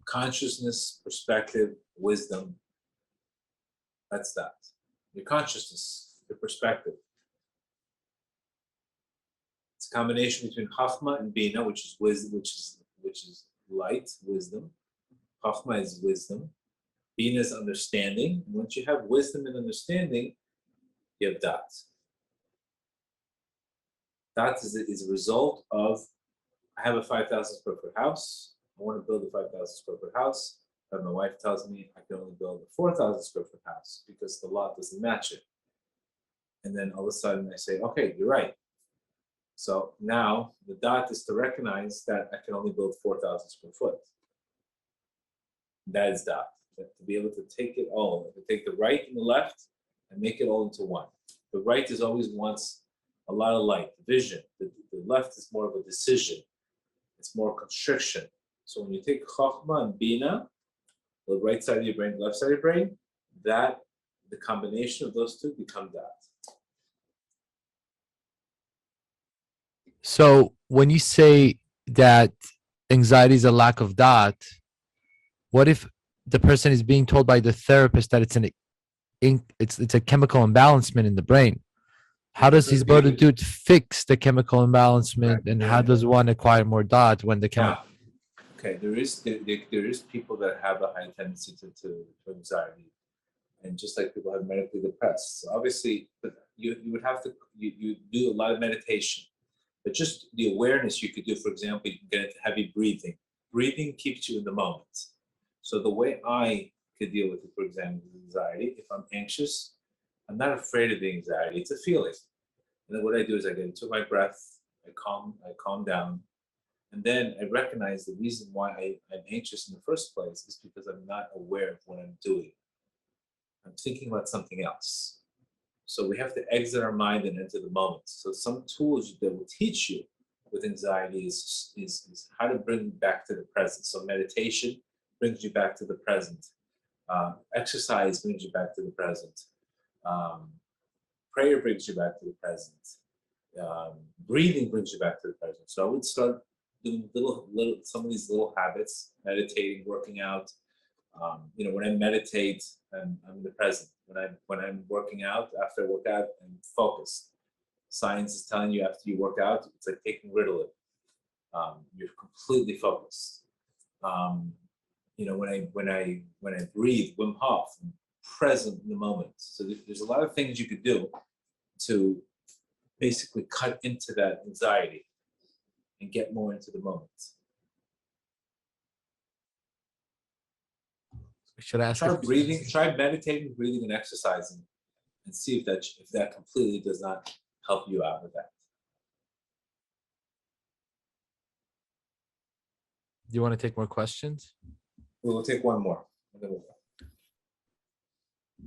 Consciousness, perspective, wisdom. That's that. Your consciousness, your perspective. It's a combination between Chachma and Bina, which is wisdom, which is light, wisdom. Chachma is wisdom. Bina is understanding. And once you have wisdom and understanding, you have Dat. Dat is a result of, I have a 5,000 square foot house. I want to build a 5,000 square foot house. But my wife tells me I can only build a 4,000 square foot house because the lot doesn't match it. And then all of a sudden I say, okay, you're right. So now the dot is to recognize that I can only build 4,000 square foot. That is dot. To be able to take it all, to take the right and the left and make it all into one. The right is always wants a lot of light, vision. The left is more of a decision. It's more constriction. So when you take Chachma and Bina, the right side of your brain, the left side of your brain, that the combination of those two become that. So when you say that anxiety is a lack of that, what if the person is being told by the therapist that it's a chemical imbalancement in the brain? How does his body do to fix the chemical imbalancement, and how does one acquire more dot when the chemical? Okay, there is people that have a high tendency to anxiety, and just like people have medically depressed. So obviously, but you would have to you do a lot of meditation, but just the awareness you could do. For example, you can get into heavy breathing. Breathing keeps you in the moment. So the way I could deal with it, for example, is anxiety. If I'm anxious, I'm not afraid of the anxiety. It's a feeling. And then what I do is I get into my breath. I calm down. And then I recognize the reason why I'm anxious in the first place is because I'm not aware of what I'm doing. I'm thinking about something else. So we have to exit our mind and enter the moment. So some tools that will teach you with anxiety is how to bring back to the present. So meditation brings you back to the present. Exercise brings you back to the present. Prayer brings you back to the present. Breathing brings you back to the present. So I would start doing little some of these little habits, meditating, working out. When I meditate, I'm in the present. When I'm working out, after I work out, I'm focused. Science is telling you after you work out, it's like taking Ritalin. You're completely focused. When I breathe, Wim Hof, I'm present in the moment. So there's a lot of things you could do to basically cut into that anxiety and get more into the moment. Should I ask? Try breathing, try meditating, breathing, and exercising, and see if that completely does not help you out with that. Do you want to take more questions? We'll take one more, and then we'll go.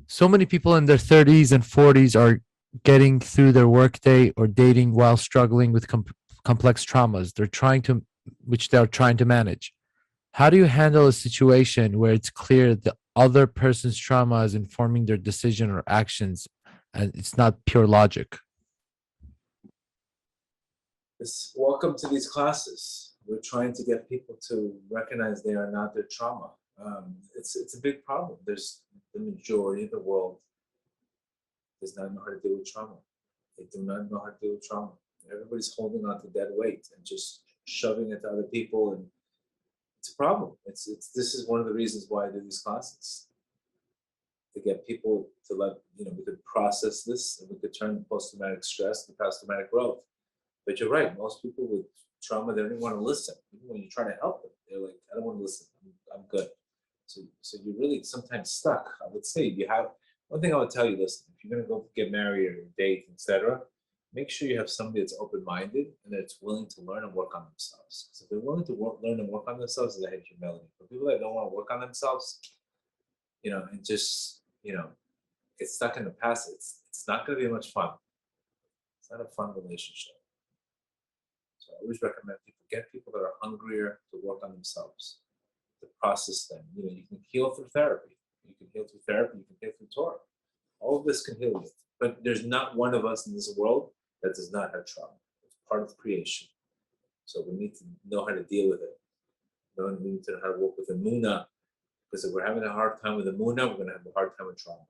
So many people in their 30s and 40s are getting through their workday or dating while struggling with complex traumas which they're trying to manage. How do you handle a situation where it's clear the other person's trauma is informing their decision or actions and it's not pure logic? Welcome to these classes. We're trying to get people to recognize they are not their trauma. It's a big problem. There's the majority of the world does not know how to deal with trauma. They do not know how to deal with trauma. Everybody's holding on to dead weight and just shoving it to other people, and it's a problem. This is one of the reasons why I do these classes, to get people to we could process this and we could turn post-traumatic stress to post-traumatic growth. But you're right, most people with trauma, they don't want to listen. Even when you try to help them, they're like, I don't want to listen. I'm good. So you're really sometimes stuck. I would say one thing I would tell you, listen, if you're going to go get married or date, etc., make sure you have somebody that's open-minded and that's willing to learn and work on themselves. Because if they're willing to learn and work on themselves, they have humility. For people that don't want to work on themselves, and just, get stuck in the past, it's not going to be much fun. It's not a fun relationship. So I always recommend get people that are hungrier to work on themselves, to process them. You can heal through therapy. You can heal through therapy. You can heal through Torah. All of this can heal you. But there's not one of us in this world that does not have trauma. It's part of creation. So we need to know how to deal with it. We need to know how to work with Emunah. Because if we're having a hard time with Emunah, we're going to have a hard time with trauma.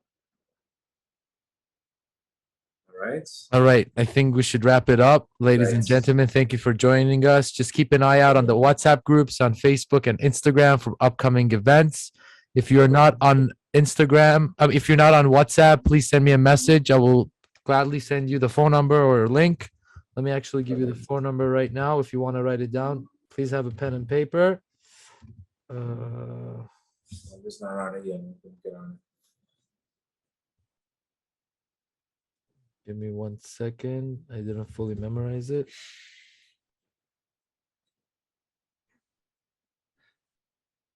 All right. I think we should wrap it up. Ladies and gentlemen, thank you for joining us. Just keep an eye out on the WhatsApp groups on Facebook and Instagram for upcoming events. If you're not on Instagram, if you're not on WhatsApp, please send me a message. I will gladly send you the phone number or a link. Let me actually give you the phone number right now. If you want to write it down, please have a pen and paper. I'm just not on it yet. Get on it. Give me 1 second. I didn't fully memorize it.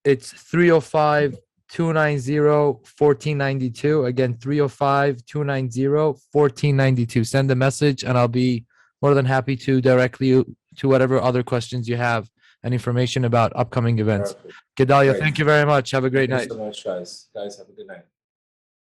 It's 305-290-1492. Again, 305-290-1492. Send a message and I'll be more than happy to direct you to whatever other questions you have and information about upcoming events. Gedale, thank you very much. Have a great night. Thank you so much, guys. Guys, have a good night.